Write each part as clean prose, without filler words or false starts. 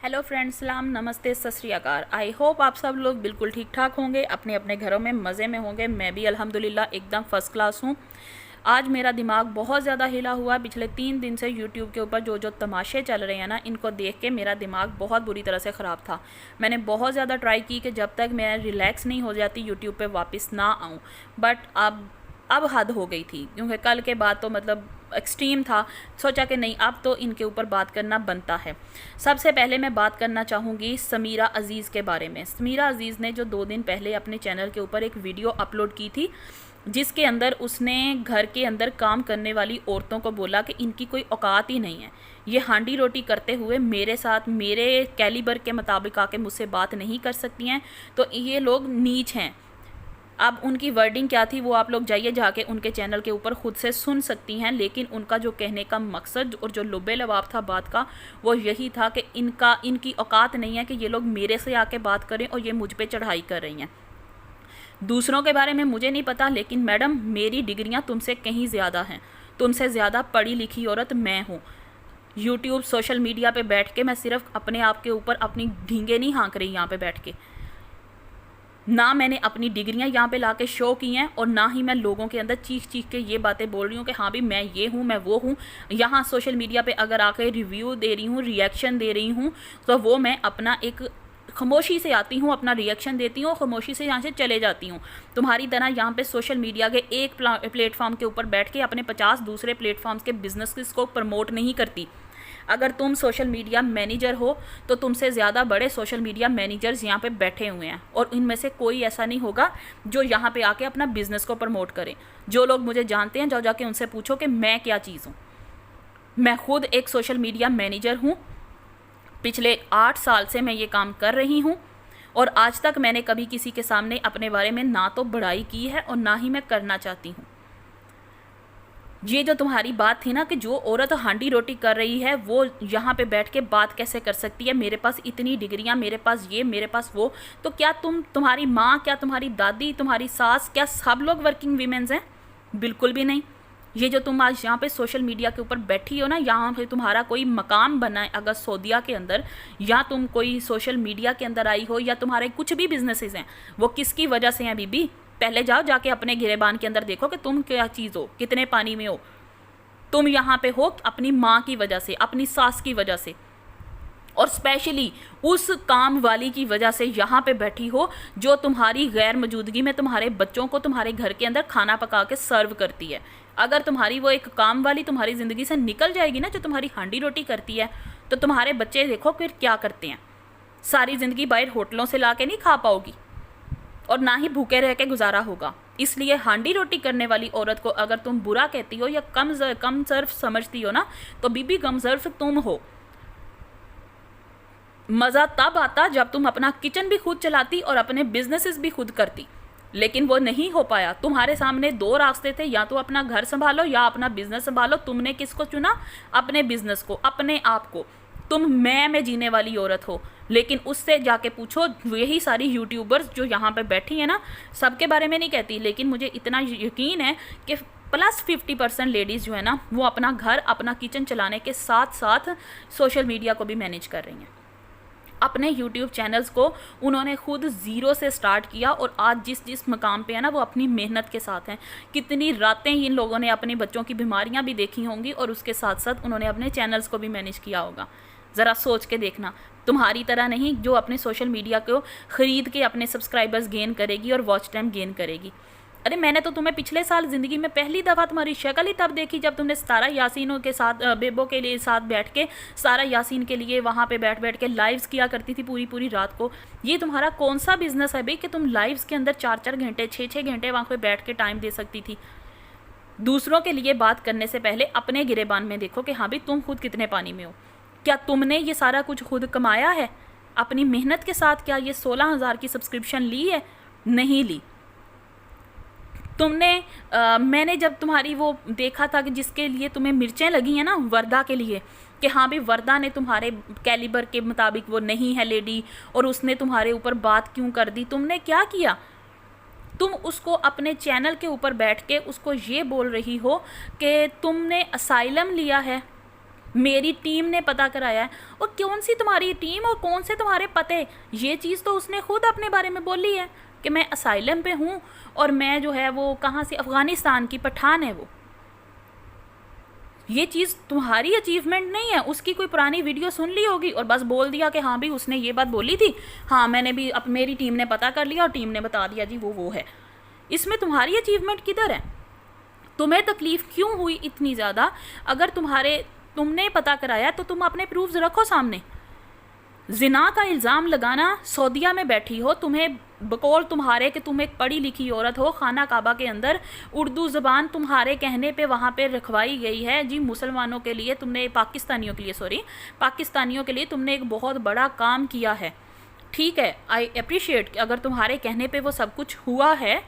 Hello friends, सलाम, नमस्ते, सत श्री अकाल। आई होप आप सब लोग बिल्कुल ठीक ठाक होंगे, अपने अपने घरों में मज़े में होंगे। मैं भी अल्हम्दुलिल्लाह एकदम फ़र्स्ट क्लास हूँ। आज मेरा दिमाग बहुत ज़्यादा हिला हुआ। पिछले 3 दिन से यूट्यूब के ऊपर जो जो तमाशे चल रहे हैं ना, इनको देख के मेरा दिमाग बहुत बुरी तरह से ख़राब था। मैंने बहुत ज़्यादा ट्राई की कि जब तक मैं रिलैक्स नहीं हो जाती यूट्यूब पे वापस ना आऊँ, बट अब हद हो गई थी, क्योंकि कल के बाद तो मतलब एक्सट्रीम था। सोचा कि नहीं, अब तो इनके ऊपर बात करना बनता है। सबसे पहले मैं बात करना चाहूँगी समीरा अज़ीज़ के बारे में। समीरा अज़ीज़ ने जो 2 दिन पहले अपने चैनल के ऊपर एक वीडियो अपलोड की थी, जिसके अंदर उसने घर के अंदर काम करने वाली औरतों को बोला कि इनकी कोई औकात ही नहीं है, ये हांडी रोटी करते हुए मेरे साथ मेरे कैलिबर के मुताबिक आके मुझसे बात नहीं कर सकती हैं, तो ये लोग नीच हैं। अब उनकी वर्डिंग क्या थी वो आप लोग जाइए जाके उनके चैनल के ऊपर ख़ुद से सुन सकती हैं, लेकिन उनका जो कहने का मकसद और जो लुब्बे लबाब था बात का, वो यही था कि इनकी औकात नहीं है कि ये लोग मेरे से आके बात करें और ये मुझ पे चढ़ाई कर रही हैं। दूसरों के बारे में मुझे नहीं पता, लेकिन मैडम मेरी डिग्रियां तुमसे कहीं ज़्यादा हैं। तुमसे ज़्यादा पढ़ी लिखी औरत मैं हूँ। यूट्यूब सोशल मीडिया पे बैठ के मैं सिर्फ अपने आप के ऊपर अपनी ढींगे नहीं हाँक रही यहाँ पे बैठ के। ना मैंने अपनी डिग्रियां यहाँ पे लाके शो की हैं, और ना ही मैं लोगों के अंदर चीख चीख के ये बातें बोल रही हूँ कि हाँ भी मैं ये हूँ, मैं वो हूँ। यहाँ सोशल मीडिया पे अगर आके रिव्यू दे रही हूँ, रिएक्शन दे रही हूँ, तो वो मैं अपना एक खामोशी से आती हूँ, अपना रिएक्शन देती हूँ, खामोशी से यहाँ से चले जाती हूँ। तुम्हारी तरह यहाँ पे सोशल मीडिया के एक प्लेटफॉर्म के ऊपर बैठ के अपने 50 दूसरे प्लेटफॉर्म्स के बिजनेस को प्रमोट नहीं करती। अगर तुम सोशल मीडिया मैनेजर हो तो तुमसे ज़्यादा बड़े सोशल मीडिया मैनेजर्स यहाँ पे बैठे हुए हैं, और इनमें से कोई ऐसा नहीं होगा जो यहाँ पे आके अपना बिजनेस को प्रमोट करे। जो लोग मुझे जानते हैं, जाओ जाके उनसे पूछो कि मैं क्या चीज़ हूँ। मैं खुद एक सोशल मीडिया मैनेजर हूँ। पिछले 8 साल से मैं ये काम कर रही हूँ, और आज तक मैंने कभी किसी के सामने अपने बारे में ना तो बड़ाई की है और ना ही मैं करना चाहती हूँ। ये जो तुम्हारी बात थी ना कि जो औरत हांडी रोटी कर रही है वो यहाँ पे बैठ के बात कैसे कर सकती है, मेरे पास इतनी डिग्रियाँ, मेरे पास ये, मेरे पास वो, तो क्या तुम्हारी माँ, क्या तुम्हारी दादी, तुम्हारी सास, क्या सब लोग वर्किंग वीमेंस हैं? बिल्कुल भी नहीं। ये जो तुम आज यहाँ पे सोशल मीडिया के ऊपर बैठी हो ना, यहाँ पे तुम्हारा कोई मकाम बना है अगर सऊदीया के अंदर, या तुम कोई सोशल मीडिया के अंदर आई हो, या तुम्हारे कुछ भी बिजनेसेस हैं, वो किसकी वजह से हैं बीबी? पहले जाओ जाके अपने गिरेबान के अंदर देखो कि तुम क्या चीज़ हो, कितने पानी में हो। तुम यहाँ पे हो अपनी माँ की वजह से, अपनी सास की वजह से, और स्पेशली उस काम वाली की वजह से यहाँ पे बैठी हो जो तुम्हारी गैर मौजूदगी में तुम्हारे बच्चों को तुम्हारे घर के अंदर खाना पका के सर्व करती है। अगर तुम्हारी वो एक काम वाली तुम्हारी ज़िंदगी से निकल जाएगी ना, जो तुम्हारी हांडी रोटी करती है, तो तुम्हारे बच्चे देखो फिर क्या करते हैं। सारी ज़िंदगी बाहर होटलों से ला के नहीं खा पाओगी, और ना ही भूखे रह के गुजारा होगा। इसलिए हांडी रोटी करने वाली औरत को अगर तुम बुरा कहती हो या कम सर्फ समझती हो ना, तो बीबी कम सर्फ तुम हो। मज़ा तब आता जब तुम अपना किचन भी खुद चलाती और अपने बिजनेसेस भी खुद करती, लेकिन वो नहीं हो पाया। तुम्हारे सामने 2 रास्ते थे, या तो अपना घर संभालो या अपना बिजनेस संभालो। तुमने किसको चुना? अपने बिजनेस को, अपने आप को। तुम मैं में जीने वाली औरत हो। लेकिन उससे जाके पूछो, यही सारी यूट्यूबर्स जो यहाँ पे बैठी है ना, सबके बारे में नहीं कहती, लेकिन मुझे इतना यकीन है कि +50% लेडीज़ जो है ना, वो अपना घर, अपना किचन चलाने के साथ साथ सोशल मीडिया को भी मैनेज कर रही हैं। अपने यूट्यूब चैनल्स को उन्होंने खुद ज़ीरो से स्टार्ट किया, और आज जिस जिस मकाम पे है ना, वो अपनी मेहनत के साथ हैं। कितनी रातें इन लोगों ने अपने बच्चों की बीमारियां भी देखी होंगी, और उसके साथ साथ उन्होंने अपने चैनल्स को भी मैनेज किया होगा। ज़रा सोच के देखना। तुम्हारी तरह नहीं जो अपने सोशल मीडिया को ख़रीद के अपने सब्सक्राइबर्स गेन करेगी और वॉच टाइम गेन करेगी। अरे मैंने तो तुम्हें पिछले साल ज़िंदगी में पहली दफ़ा तुम्हारी शक्ल ही तब देखी जब तुमने सारा यासीनों के साथ, बेबो के लिए साथ बैठ के, सारा यासीन के लिए वहाँ पे बैठ बैठ के लाइव्स किया करती थी पूरी पूरी रात को। ये तुम्हारा कौन सा बिज़नेस है भाई कि तुम लाइव्स के अंदर 4-4 घंटे, 6-6 घंटे वहाँ पे बैठ के टाइम दे सकती थी? दूसरों के लिए बात करने से पहले अपने गिरेबान में देखो कि हाँ भाई तुम खुद कितने पानी में हो। क्या तुमने ये सारा कुछ खुद कमाया है अपनी मेहनत के साथ? क्या ये 16,000 की सब्सक्रिप्शन ली है? नहीं ली। तुमने मैंने जब तुम्हारी वो देखा था कि जिसके लिए तुम्हें मिर्चें लगी हैं ना, वर्दा के लिए, कि हाँ भाई वर्दा ने तुम्हारे कैलिबर के मुताबिक वो नहीं है लेडी, और उसने तुम्हारे ऊपर बात क्यों कर दी, तुमने क्या किया? तुम उसको अपने चैनल के ऊपर बैठ के उसको ये बोल रही हो कि तुमने असाइलम लिया है। मेरी टीम ने पता कराया है। और कौन सी तुम्हारी टीम और कौन से तुम्हारे पते, ये चीज़ तो उसने खुद अपने बारे में बोली है कि मैं असाइलम पे हूँ और मैं जो है वो कहाँ से, अफ़गानिस्तान की पठान है वो। ये चीज़ तुम्हारी अचीवमेंट नहीं है, उसकी कोई पुरानी वीडियो सुन ली होगी और बस बोल दिया कि हाँ भी उसने ये बात बोली थी, हाँ मैंने भी मेरी टीम ने पता कर लिया और टीम ने बता दिया जी वो है। इसमें तुम्हारी अचीवमेंट किधर है? तुम्हें तकलीफ़ क्यों हुई इतनी ज़्यादा? अगर तुमने पता कराया तो तुम अपने प्रूफ्स रखो सामने। जिना का इल्ज़ाम लगाना, सऊदीया में बैठी हो, तुम्हें बकौल तुम्हारे कि तुम एक पढ़ी लिखी औरत हो, खाना काबा के अंदर उर्दू ज़बान तुम्हारे कहने पे वहाँ पे रखवाई गई है जी। मुसलमानों के लिए तुमने, पाकिस्तानियों के लिए तुमने एक बहुत बड़ा काम किया है। ठीक है, आई अप्रिशिएट, अगर तुम्हारे कहने पे वो सब कुछ हुआ है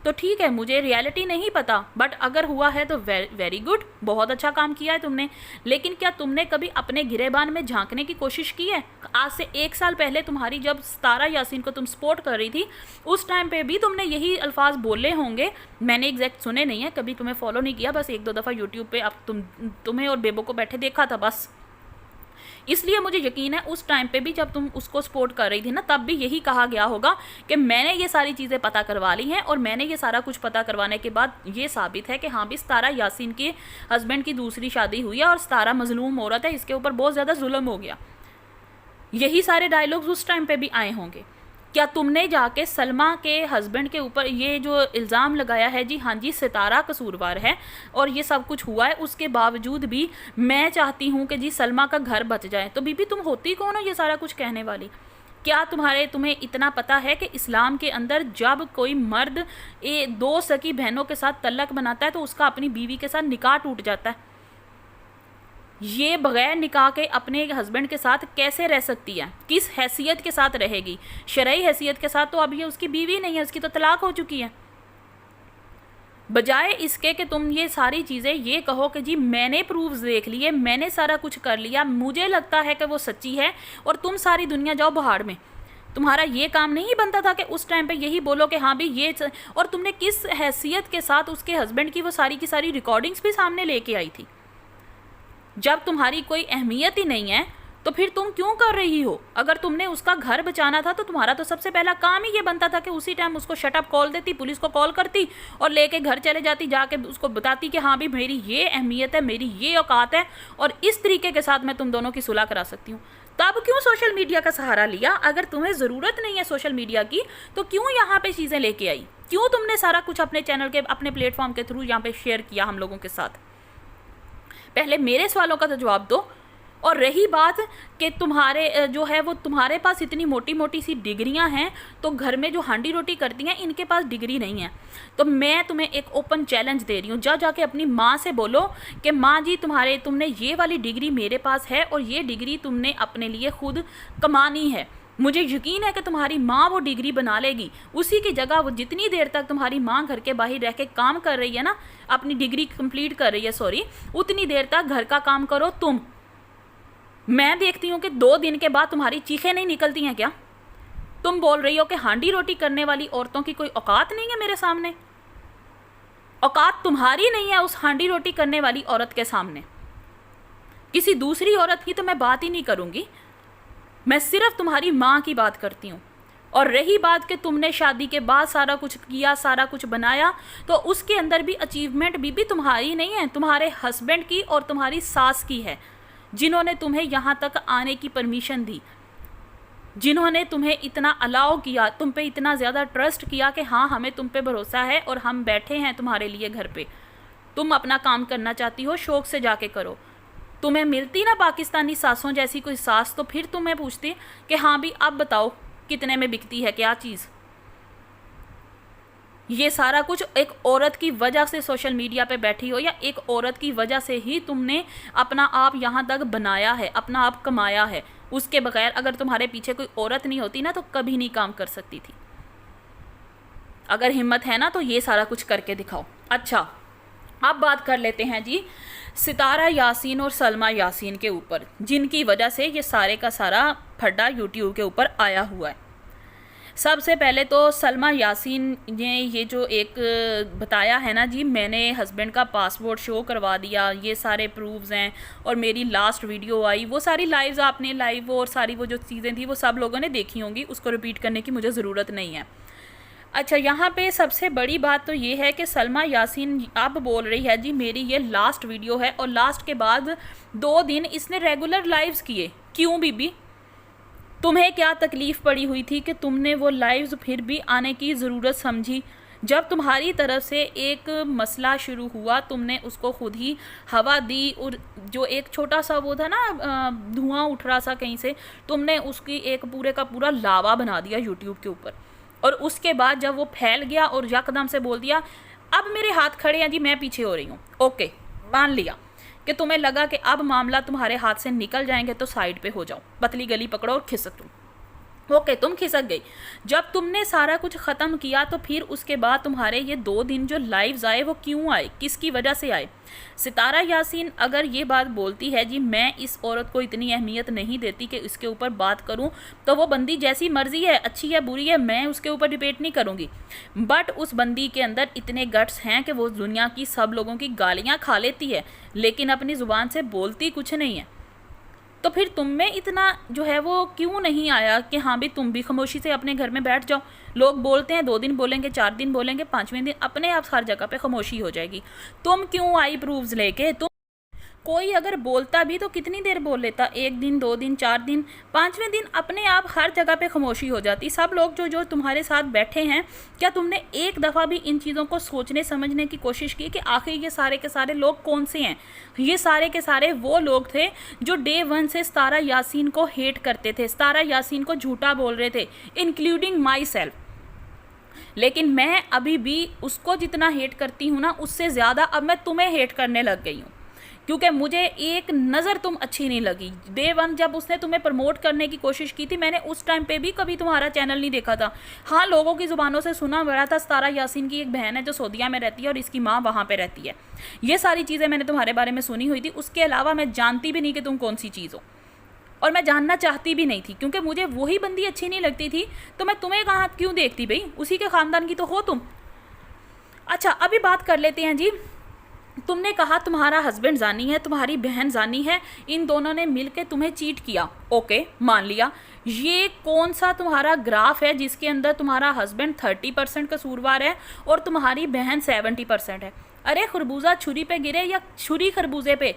तो ठीक है, मुझे रियलिटी नहीं पता, बट अगर हुआ है तो वेरी गुड, बहुत अच्छा काम किया है तुमने। लेकिन क्या तुमने कभी अपने गिरेबान में झांकने की कोशिश की है? आज से 1 साल पहले तुम्हारी, जब सितारा यासीन को तुम सपोर्ट कर रही थी, उस टाइम पे भी तुमने यही अल्फाज बोले होंगे। मैंने एग्जैक्ट सुने नहीं है, कभी तुम्हें फॉलो नहीं किया, बस 1-2 दफ़ा यूट्यूब पर अब तुम्हें और बेबो को बैठे देखा था बस। इसलिए मुझे यकीन है उस टाइम पे भी जब तुम उसको सपोर्ट कर रही थी ना, तब भी यही कहा गया होगा कि मैंने ये सारी चीज़ें पता करवा ली हैं और मैंने ये सारा कुछ पता करवाने के बाद ये साबित है कि हाँ भी सितारा यासीन के हस्बैंड की दूसरी शादी हुई है और सितारा मजलूम औरत है, इसके ऊपर बहुत ज़्यादा जुल्म हो गया। यही सारे डायलॉग्स उस टाइम पे भी आए होंगे। क्या तुमने जाके सलमा के हस्बैंड के ऊपर ये जो इल्ज़ाम लगाया है जी, हाँ जी सितारा कसूरवार है और ये सब कुछ हुआ है, उसके बावजूद भी मैं चाहती हूँ कि जी सलमा का घर बच जाए, तो बीबी तुम होती कौन हो ये सारा कुछ कहने वाली? क्या तुम्हें इतना पता है कि इस्लाम के अंदर जब कोई मर्द 2 सगी बहनों के साथ तल्लक बनाता है तो उसका अपनी बीवी के साथ निकाह टूट जाता है? ये बग़ैर निकाह के अपने हस्बैंड के साथ कैसे रह सकती है? किस हैसियत के साथ रहेगी? शरई हैसियत के साथ तो अब ये उसकी बीवी नहीं है, उसकी तो तलाक हो चुकी है। बजाय इसके कि तुम ये सारी चीज़ें ये कहो कि जी मैंने प्रूफ्स देख लिए, मैंने सारा कुछ कर लिया, मुझे लगता है कि वो सच्ची है, और तुम सारी दुनिया जाओ बाहर में। तुम्हारा ये काम नहीं बनता था कि उस टाइम पे यही बोलो कि हाँ भी ये, और तुमने किस हैसियत के साथ उसके हस्बैंड की वो सारी की सारी रिकॉर्डिंग्स भी सामने लेके आई थी? जब तुम्हारी कोई अहमियत ही नहीं है तो फिर तुम क्यों कर रही हो? अगर तुमने उसका घर बचाना था तो तुम्हारा तो सबसे पहला काम ही ये बनता था कि उसी टाइम उसको शटअप कॉल देती, पुलिस को कॉल करती और लेके घर चले जाती, जाके उसको बताती कि हाँ भी मेरी ये अहमियत है, मेरी ये औकात है और इस तरीके के साथ मैं तुम दोनों की सुलह करा सकती हूँ। तब क्यों सोशल मीडिया का सहारा लिया? अगर तुम्हें ज़रूरत नहीं है सोशल मीडिया की तो क्यों यहाँ पे चीज़ें लेके आई? क्यों तुमने सारा कुछ अपने चैनल के, अपने प्लेटफॉर्म के थ्रू यहाँ पे शेयर किया हम लोगों के साथ? पहले मेरे सवालों का तो जवाब दो। और रही बात कि तुम्हारे जो है वो तुम्हारे पास इतनी मोटी मोटी सी डिग्रियां हैं, तो घर में जो हांडी रोटी करती हैं इनके पास डिग्री नहीं है। तो मैं तुम्हें एक ओपन चैलेंज दे रही हूँ, जाके अपनी माँ से बोलो कि माँ जी तुमने ये वाली डिग्री मेरे पास है और ये डिग्री तुमने अपने लिए खुद कमानी है। मुझे यकीन है कि तुम्हारी माँ वो डिग्री बना लेगी। उसी की जगह वो जितनी देर तक तुम्हारी माँ घर के बाहर रह के काम कर रही है ना, अपनी डिग्री कंप्लीट कर रही है, सॉरी, उतनी देर तक घर का काम करो तुम। मैं देखती हूँ कि 2 दिन के बाद तुम्हारी चीखें नहीं निकलती हैं क्या? तुम बोल रही हो कि हांडी रोटी करने वाली औरतों की कोई औकात नहीं है मेरे सामने। औकात तुम्हारी नहीं है उस हांडी रोटी करने वाली औरत के सामने। किसी दूसरी औरत की तो मैं बात ही नहीं करूँगी, मैं सिर्फ तुम्हारी माँ की बात करती हूँ। और रही बात कि तुमने शादी के बाद सारा कुछ किया, सारा कुछ बनाया, तो उसके अंदर भी अचीवमेंट बीबी तुम्हारी नहीं है, तुम्हारे हस्बैंड की और तुम्हारी सास की है, जिन्होंने तुम्हें यहाँ तक आने की परमिशन दी, जिन्होंने तुम्हें इतना अलाउ किया, तुम पे इतना ज़्यादा ट्रस्ट किया कि हाँ हमें तुम पे भरोसा है और हम बैठे हैं तुम्हारे लिए घर पे। तुम अपना काम करना चाहती हो, शौक़ से जाके करो। तुम्हें मिलती ना पाकिस्तानी सासों जैसी कोई सास, तो फिर तुम्हें पूछती कि हाँ भी अब बताओ कितने में बिकती है क्या चीज़। ये सारा कुछ एक औरत की वजह से सोशल मीडिया पे बैठी हो, या एक औरत की वजह से ही तुमने अपना आप यहाँ तक बनाया है, अपना आप कमाया है। उसके बगैर अगर तुम्हारे पीछे कोई औरत नहीं होती ना तो कभी नहीं काम कर सकती थी। अगर हिम्मत है ना तो ये सारा कुछ करके दिखाओ। अच्छा, अब बात कर लेते हैं जी सितारा यासीन और सलमा यासीन के ऊपर, जिनकी वजह से ये सारे का सारा फड्डा यूट्यूब के ऊपर आया हुआ है। सबसे पहले तो सलमा यासीन ने ये जो एक बताया है ना जी, मैंने हस्बैंड का पासपोर्ट शो करवा दिया, ये सारे प्रूफ्स हैं, और मेरी लास्ट वीडियो आई, वो सारी लाइव्स आपने लाइव और सारी वो जो चीज़ें थी वो सब लोगों ने देखी होंगी, उसको रिपीट करने की मुझे ज़रूरत नहीं है। अच्छा, यहाँ पे सबसे बड़ी बात तो ये है कि सलमा यासीन अब बोल रही है जी मेरी ये लास्ट वीडियो है, और लास्ट के बाद 2 दिन इसने रेगुलर लाइव्स किए। क्यों बीबी, तुम्हें क्या तकलीफ़ पड़ी हुई थी कि तुमने वो लाइव्स फिर भी आने की ज़रूरत समझी? जब तुम्हारी तरफ से एक मसला शुरू हुआ तुमने उसको खुद ही हवा दी, और जो एक छोटा सा वो था ना धुआं उठ रहा था कहीं से, तुमने उसकी एक पूरे का पूरा लावा बना दिया यूट्यूब के ऊपर। और उसके बाद जब वो फैल गया और यकदम से बोल दिया अब मेरे हाथ खड़े हैं जी, मैं पीछे हो रही हूँ। ओके, मान लिया कि तुम्हें लगा कि अब मामला तुम्हारे हाथ से निकल जाएंगे तो साइड पे हो जाओ, पतली गली पकड़ो और खिसक तुम। ओके, तुम खिसक गई। जब तुमने सारा कुछ ख़त्म किया तो फिर उसके बाद तुम्हारे ये 2 दिन जो लाइव्स आए वो क्यों आए, किसकी वजह से आए? सितारा यासीन अगर ये बात बोलती है जी मैं इस औरत को इतनी अहमियत नहीं देती कि इसके ऊपर बात करूं, तो वो बंदी जैसी मर्जी है, अच्छी है बुरी है, मैं उसके ऊपर डिबेट नहीं करूंगी। बट उस बंदी के अंदर इतने गट्स हैं कि वो दुनिया की सब लोगों की गालियाँ खा लेती है, लेकिन अपनी ज़ुबान से बोलती कुछ नहीं है। तो फिर तुम में इतना जो है वो क्यों नहीं आया कि हाँ भी तुम भी खामोशी से अपने घर में बैठ जाओ? लोग बोलते हैं 2 दिन बोलेंगे, 4 दिन बोलेंगे, 5वें दिन अपने आप हर जगह पे खामोशी हो जाएगी। तुम क्यों आई प्रूफ्स लेके? तुम कोई अगर बोलता भी तो कितनी देर बोल लेता, 1 दिन, 2 दिन, 4 दिन, 5वें दिन अपने आप हर जगह पे खामोशी हो जाती। सब लोग जो जो तुम्हारे साथ बैठे हैं, क्या तुमने एक दफ़ा भी इन चीज़ों को सोचने समझने की कोशिश की कि आखिर ये सारे के सारे लोग कौन से हैं? ये सारे के सारे वो लोग थे जो डे 1 से सितारा यासीन को हेट करते थे, सितारा यासीन को झूठा बोल रहे थे, इंक्लूडिंग माई सेल्फ। लेकिन मैं अभी भी उसको जितना हेट करती हूँ ना, उससे ज़्यादा अब मैं तुम्हें हेट करने लग गई हूँ, क्योंकि मुझे एक नज़र तुम अच्छी नहीं लगी। डे 1 जब उसने तुम्हें प्रमोट करने की कोशिश की थी, मैंने उस टाइम पे भी कभी तुम्हारा चैनल नहीं देखा था। हाँ, लोगों की ज़ुबानों से सुना बड़ा था सितारा यासीन की एक बहन है जो सऊदीया में रहती है और इसकी माँ वहाँ पे रहती है। ये सारी चीज़ें मैंने तुम्हारे बारे में सुनी हुई थी, उसके अलावा मैं जानती भी नहीं कि तुम कौन सी चीज़ हो, और मैं जानना चाहती भी नहीं थी, क्योंकि मुझे वही बंदी अच्छी नहीं लगती थी। तो मैं तुम्हें कहाँ क्यों देखती भाई, उसी के ख़ानदान की तो हो तुम। अच्छा, अभी बात कर लेते हैं जी। तुमने कहा तुम्हारा हस्बैंड जानी है, तुम्हारी बहन जानी है, इन दोनों ने मिलकर तुम्हें चीट किया। ओके, मान लिया। ये कौन सा तुम्हारा ग्राफ है जिसके अंदर तुम्हारा हस्बैंड 30% कसूरवार है और तुम्हारी बहन 70% है? अरे खरबूजा छुरी पे गिरे या छुरी खरबूजे पे,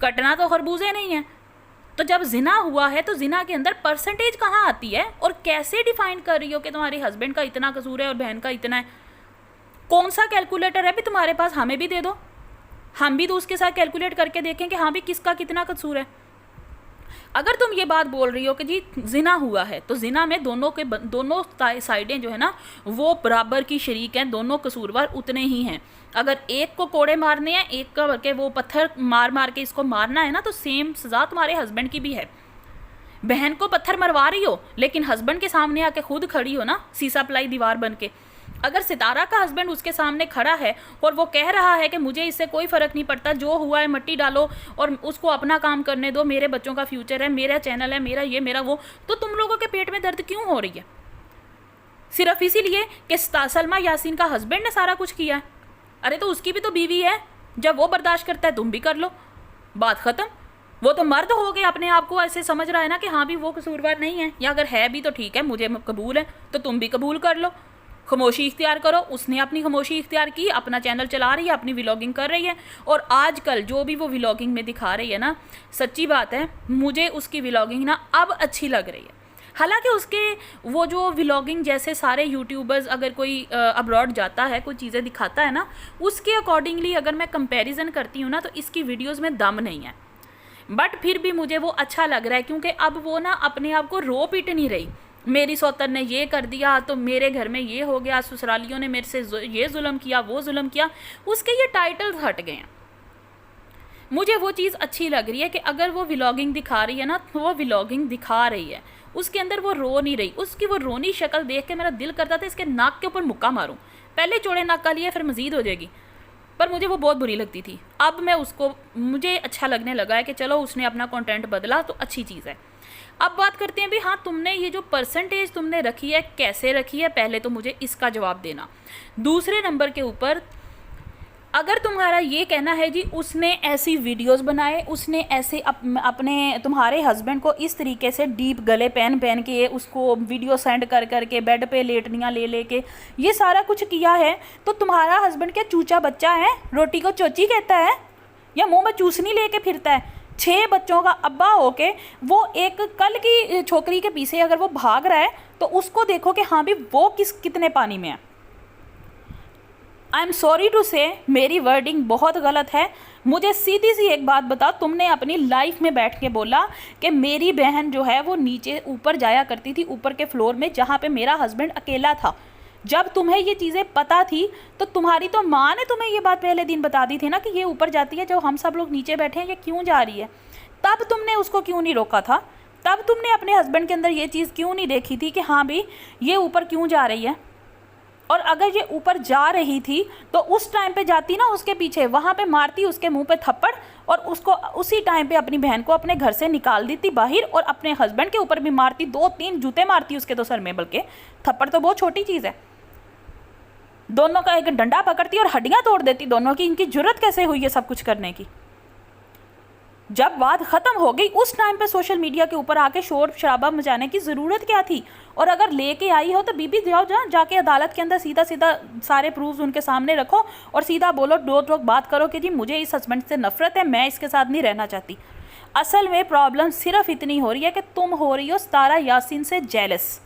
कटना तो खरबूजे नहीं है। तो जब जिना हुआ है तो जिना के अंदर परसेंटेज कहाँ आती है, और कैसे डिफाइन कर रही हो कि तुम्हारे हस्बैंड का इतना कसूर है और बहन का इतना है? कौन सा कैलकुलेटर है भी तुम्हारे पास? हमें भी दे दो, हम भी तो उसके साथ कैलकुलेट करके देखें कि हाँ भी किसका कितना कसूर है। अगर तुम ये बात बोल रही हो कि जी जिना हुआ है, तो जिना में दोनों साइडें जो है ना वो बराबर की शरीक हैं, दोनों कसूरवार उतने ही हैं। अगर एक को कोड़े मारने हैं, एक का करके वो पत्थर मार मार के इसको मारना है ना, तो सेम सज़ा तुम्हारे हस्बैंड की भी है। बहन को पत्थर मरवा रही हो, लेकिन हस्बैंड के सामने आके खुद खड़ी हो ना सीसा प्लाई दीवार बन के। अगर सितारा का हस्बैंड उसके सामने खड़ा है और वो कह रहा है कि मुझे इससे कोई फ़र्क नहीं पड़ता, जो हुआ है मट्टी डालो और उसको अपना काम करने दो, मेरे बच्चों का फ्यूचर है, मेरा चैनल है, मेरा ये मेरा वो, तो तुम लोगों के पेट में दर्द क्यों हो रही है? सिर्फ इसीलिए कि सलमा यासीन का हस्बैंड ने सारा कुछ किया है। अरे तो उसकी भी तो बीवी है, जब वो बर्दाश्त करता है तुम भी कर लो, बात ख़त्म। वो तो मर्द हो गए, अपने आप को ऐसे समझ रहा है ना कि हाँ भी वो कसूरवार नहीं है, या अगर है भी तो ठीक है, मुझे कबूल है, तो तुम भी कबूल कर लो, खामोशी इख्तियार करो। उसने अपनी खामोशी इख्तियार की, अपना चैनल चला रही है, अपनी व्लॉगिंग कर रही है, और आजकल जो भी वो व्लॉगिंग में दिखा रही है ना, सच्ची बात है मुझे उसकी व्लॉगिंग ना अब अच्छी लग रही है। हालांकि उसके वो जो व्लॉगिंग जैसे सारे यूट्यूबर्स अगर कोई अब्रॉड जाता है कोई चीज़ें दिखाता है ना, उसके अकॉर्डिंगली अगर मैं कंपैरिजन करती हूँ ना, तो इसकी वीडियोज़ में दम नहीं है। बट फिर भी मुझे वो अच्छा लग रहा है, क्योंकि अब वो ना अपने आप को रो पीट नहीं रही, मेरी सौतन ने ये कर दिया तो मेरे घर में ये हो गया, ससुरालियों ने मेरे से ये जुल्म किया, वो जुल्म किया, उसके ये टाइटल्स हट गए हैं। मुझे वो चीज़ अच्छी लग रही है कि अगर वो व्लॉगिंग दिखा रही है ना, तो वो व्लॉगिंग दिखा रही है, उसके अंदर वो रो नहीं रही। उसकी वो रोनी शक्ल देख के मेरा दिल करता था इसके नाक के ऊपर मुक्का मारूं, पहले चौड़े नाक का लिए फिर मज़ीद हो जाएगी, पर मुझे वो बहुत बुरी लगती थी। अब मैं उसको, मुझे अच्छा लगने लगा है कि चलो उसने अपना कंटेंट बदला तो अच्छी चीज़ है। अब बात करते हैं भी, हाँ तुमने ये जो परसेंटेज तुमने रखी है कैसे रखी है, पहले तो मुझे इसका जवाब देना। दूसरे नंबर के ऊपर, अगर तुम्हारा ये कहना है जी उसने ऐसी वीडियोस बनाए, उसने ऐसे अपने तुम्हारे हस्बैंड को इस तरीके से डीप गले पहन पहन के उसको वीडियो सेंड कर करके बेड पे लेटनियाँ ले लेके ये सारा कुछ किया है, तो तुम्हारा हस्बैंड क्या चूचा बच्चा है, रोटी को चोची कहता है या मुंह में चूसनी लेके फिरता है? 6 बच्चों का अब्बा होके वो एक कल की छोकरी के पीछे अगर वो भाग रहा है तो उसको देखो कि हाँ भी वो कितने पानी में है। आई एम सॉरी टू से, मेरी वर्डिंग बहुत गलत है। मुझे सीधी सी एक बात बताओ, तुमने अपनी लाइफ में बैठ के बोला कि मेरी बहन जो है वो नीचे ऊपर जाया करती थी, ऊपर के फ्लोर में जहाँ पे मेरा हस्बैंड अकेला था। जब तुम्हें ये चीज़ें पता थी तो तुम्हारी तो माँ ने तुम्हें ये बात पहले दिन बता दी थी ना कि ये ऊपर जाती है, जब हम सब लोग नीचे बैठे हैं ये क्यों जा रही है? तब तुमने उसको क्यों नहीं रोका था? तब तुमने अपने हस्बैंड के अंदर ये चीज़ क्यों नहीं देखी थी कि हाँ भाई ये ऊपर क्यों जा रही है? और अगर ये ऊपर जा रही थी तो उस टाइम पे जाती ना उसके पीछे, वहाँ पे मारती उसके मुंह पे थप्पड़ और उसको उसी टाइम पे अपनी बहन को अपने घर से निकाल देती बाहर, और अपने हस्बैंड के ऊपर भी मारती, 2-3 जूते मारती उसके तो सर में, बल्कि थप्पड़ तो बहुत छोटी चीज़ है। दोनों का एक डंडा पकड़ती और हड्डियाँ तोड़ देती दोनों की। इनकी जुर्रत कैसे हुई है सब कुछ करने की? जब बात ख़त्म हो गई उस टाइम पे सोशल मीडिया के ऊपर आके शोर शराबा मचाने की ज़रूरत क्या थी? और अगर लेके आई हो तो बीबी जाओ जाके अदालत के अंदर सीधा सीधा सारे प्रूफ्स उनके सामने रखो और सीधा बोलो, दो टोक बात करो कि जी मुझे इस हस्बैंड से नफरत है, मैं इसके साथ नहीं रहना चाहती। असल में प्रॉब्लम सिर्फ इतनी हो रही है कि तुम हो रही हो सितारा यासीन से जेलस।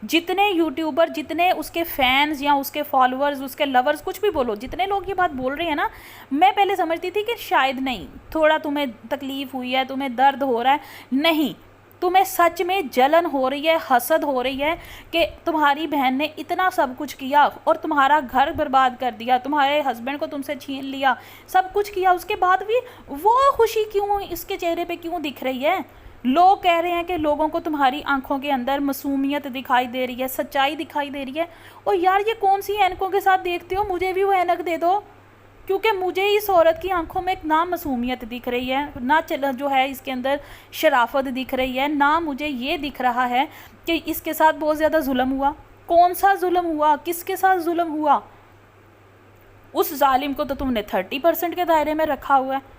जितने यूट्यूबर, जितने उसके फैंस या उसके फॉलोअर्स, उसके लवर्स, कुछ भी बोलो, जितने लोग ये बात बोल रहे हैं ना, मैं पहले समझती थी कि शायद नहीं, थोड़ा तुम्हें तकलीफ़ हुई है, तुम्हें दर्द हो रहा है, नहीं, तुम्हें सच में जलन हो रही है, हसद हो रही है कि तुम्हारी बहन ने इतना सब कुछ किया और तुम्हारा घर बर्बाद कर दिया, तुम्हारे हस्बैंड को तुमसे छीन लिया, सब कुछ किया, उसके बाद भी वो खुशी क्यों इसके चेहरे पे क्यों दिख रही है? लोग कह रहे हैं कि लोगों को तुम्हारी आंखों के अंदर मासूमियत दिखाई दे रही है, सच्चाई दिखाई दे रही है। और यार ये कौन सी ऐनकों के साथ देखते हो? मुझे भी वो ऐनक दे दो, क्योंकि मुझे इस औरत की आंखों में एक ना मासूमियत दिख रही है, ना जो है इसके अंदर शराफत दिख रही है, ना मुझे ये दिख रहा है कि इसके साथ बहुत ज़्यादा जुल्म हुआ। कौन सा जुल्म हुआ? किसके साथ जुल्म हुआ? उस जालिम को तो तुमने 30% के दायरे में रखा हुआ है,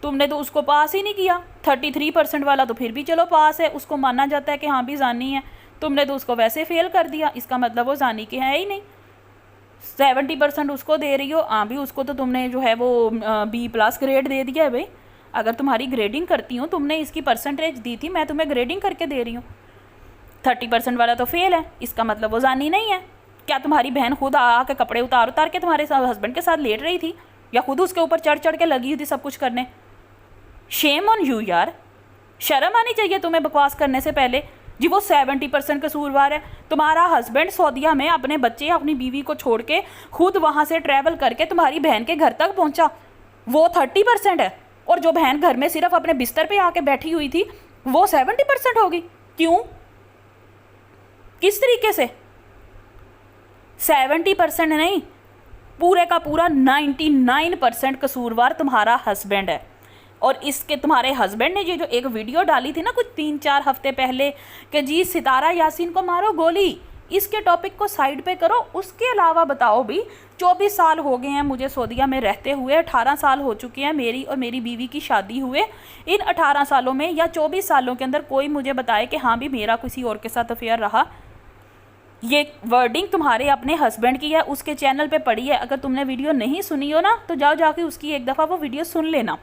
तुमने तो उसको पास ही नहीं किया। 33% वाला तो फिर भी चलो पास है, उसको माना जाता है कि हाँ भी जानी है, तुमने तो उसको वैसे फेल कर दिया, इसका मतलब वो जानी के है ही नहीं। 70% उसको दे रही हो, हाँ भी उसको तो तुमने जो है वो B+ ग्रेड दे दिया है। भाई अगर तुम्हारी ग्रेडिंग करती हूँ, तुमने इसकी परसेंटेज दी थी, मैं तुम्हें ग्रेडिंग करके दे रही हूँ। 30% वाला तो फेल है, इसका मतलब वो जानी नहीं है। क्या तुम्हारी बहन खुद आके कपड़े उतार उतार के तुम्हारे हस्बैंड के साथ लेट रही थी, या खुद उसके ऊपर चढ़ चढ़ के लगी हुई थी सब कुछ करने? शेम ऑन यू यार, शर्म आनी चाहिए तुम्हें बकवास करने से पहले। जी वो 70% कसूरवार है, तुम्हारा हस्बैंड सऊदीया में अपने बच्चे अपनी बीवी को छोड़ के खुद वहाँ से ट्रैवल करके तुम्हारी बहन के घर तक पहुँचा, वो 30% है। और जो बहन घर में सिर्फ अपने बिस्तर पे आके बैठी हुई थी वो 70% होगी। क्यों? किस तरीके से? 70% नहीं, पूरे का पूरा 99% कसूरवार तुम्हारा हस्बैंड है। और इसके तुम्हारे हस्बैंड ने ये जो एक वीडियो डाली थी ना कुछ 3-4 हफ्ते पहले कि जी सितारा यासीन को मारो गोली, इसके टॉपिक को साइड पे करो। उसके अलावा बताओ भी, 24 साल हो गए हैं मुझे सऊदीया में रहते हुए, 18 साल हो चुके हैं मेरी और मेरी बीवी की शादी हुए। इन 18 सालों में या 24 सालों के अंदर कोई मुझे बताए कि हाँ भी मेरा किसी और के साथ अफेयर रहा। ये वर्डिंग तुम्हारे अपने हस्बैंड की है, उसके चैनल पे पड़ी है। अगर तुमने वीडियो नहीं सुनी हो ना तो जाओ जाके उसकी एक दफ़ा वो वीडियो सुन लेना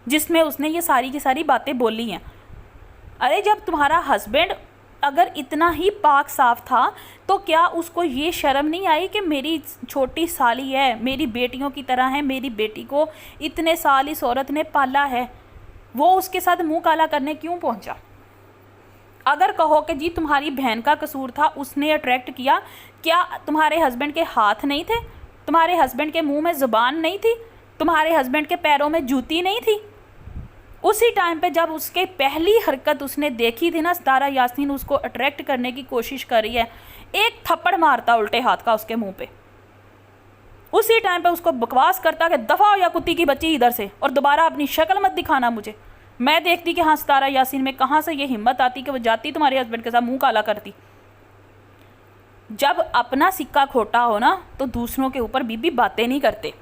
जिसमें उसने ये सारी की सारी बातें बोली हैं। अरे जब तुम्हारा हस्बैंड अगर इतना ही पाक साफ था तो क्या उसको ये शर्म नहीं आई कि मेरी छोटी साली है, मेरी बेटियों की तरह है, मेरी बेटी को इतने साल इस औरत ने पाला है, वो उसके साथ मुंह काला करने क्यों पहुंचा? अगर कहो कि जी तुम्हारी बहन का कसूर था, उसने अट्रैक्ट किया, क्या तुम्हारे हस्बैंड के हाथ नहीं थे? तुम्हारे हस्बैंड के मुंह में ज़ुबान नहीं थी? तुम्हारे हस्बैंड के पैरों में जूती नहीं थी? उसी टाइम पे जब उसके पहली हरकत उसने देखी थी ना, सितारा यासीन उसको अट्रैक्ट करने की कोशिश कर रही है, एक थप्पड़ मारता उल्टे हाथ का उसके मुंह पे। उसी टाइम पे उसको बकवास करता कि दफ़ा हो या कुत्ती की बच्ची इधर से, और दोबारा अपनी शक्ल मत दिखाना मुझे, मैं देखती कि हाँ सितारा यासीन में कहाँ से ये हिम्मत आती कि वो जाती तुम्हारे हस्बैंड के साथ मुंह काला करती। जब अपना सिक्का खोटा हो ना तो दूसरों के ऊपर बीबी बातें नहीं करते।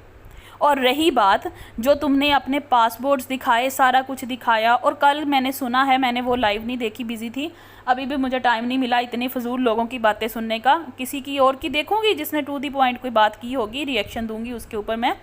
और रही बात जो तुमने अपने पासपोर्ट्स दिखाए, सारा कुछ दिखाया, और कल मैंने सुना है, मैंने वो लाइव नहीं देखी, बिजी थी, अभी भी मुझे टाइम नहीं मिला इतनी फजूल लोगों की बातें सुनने का। किसी की और की देखूंगी जिसने टू दी पॉइंट कोई बात की होगी, रिएक्शन दूंगी उसके ऊपर मैं।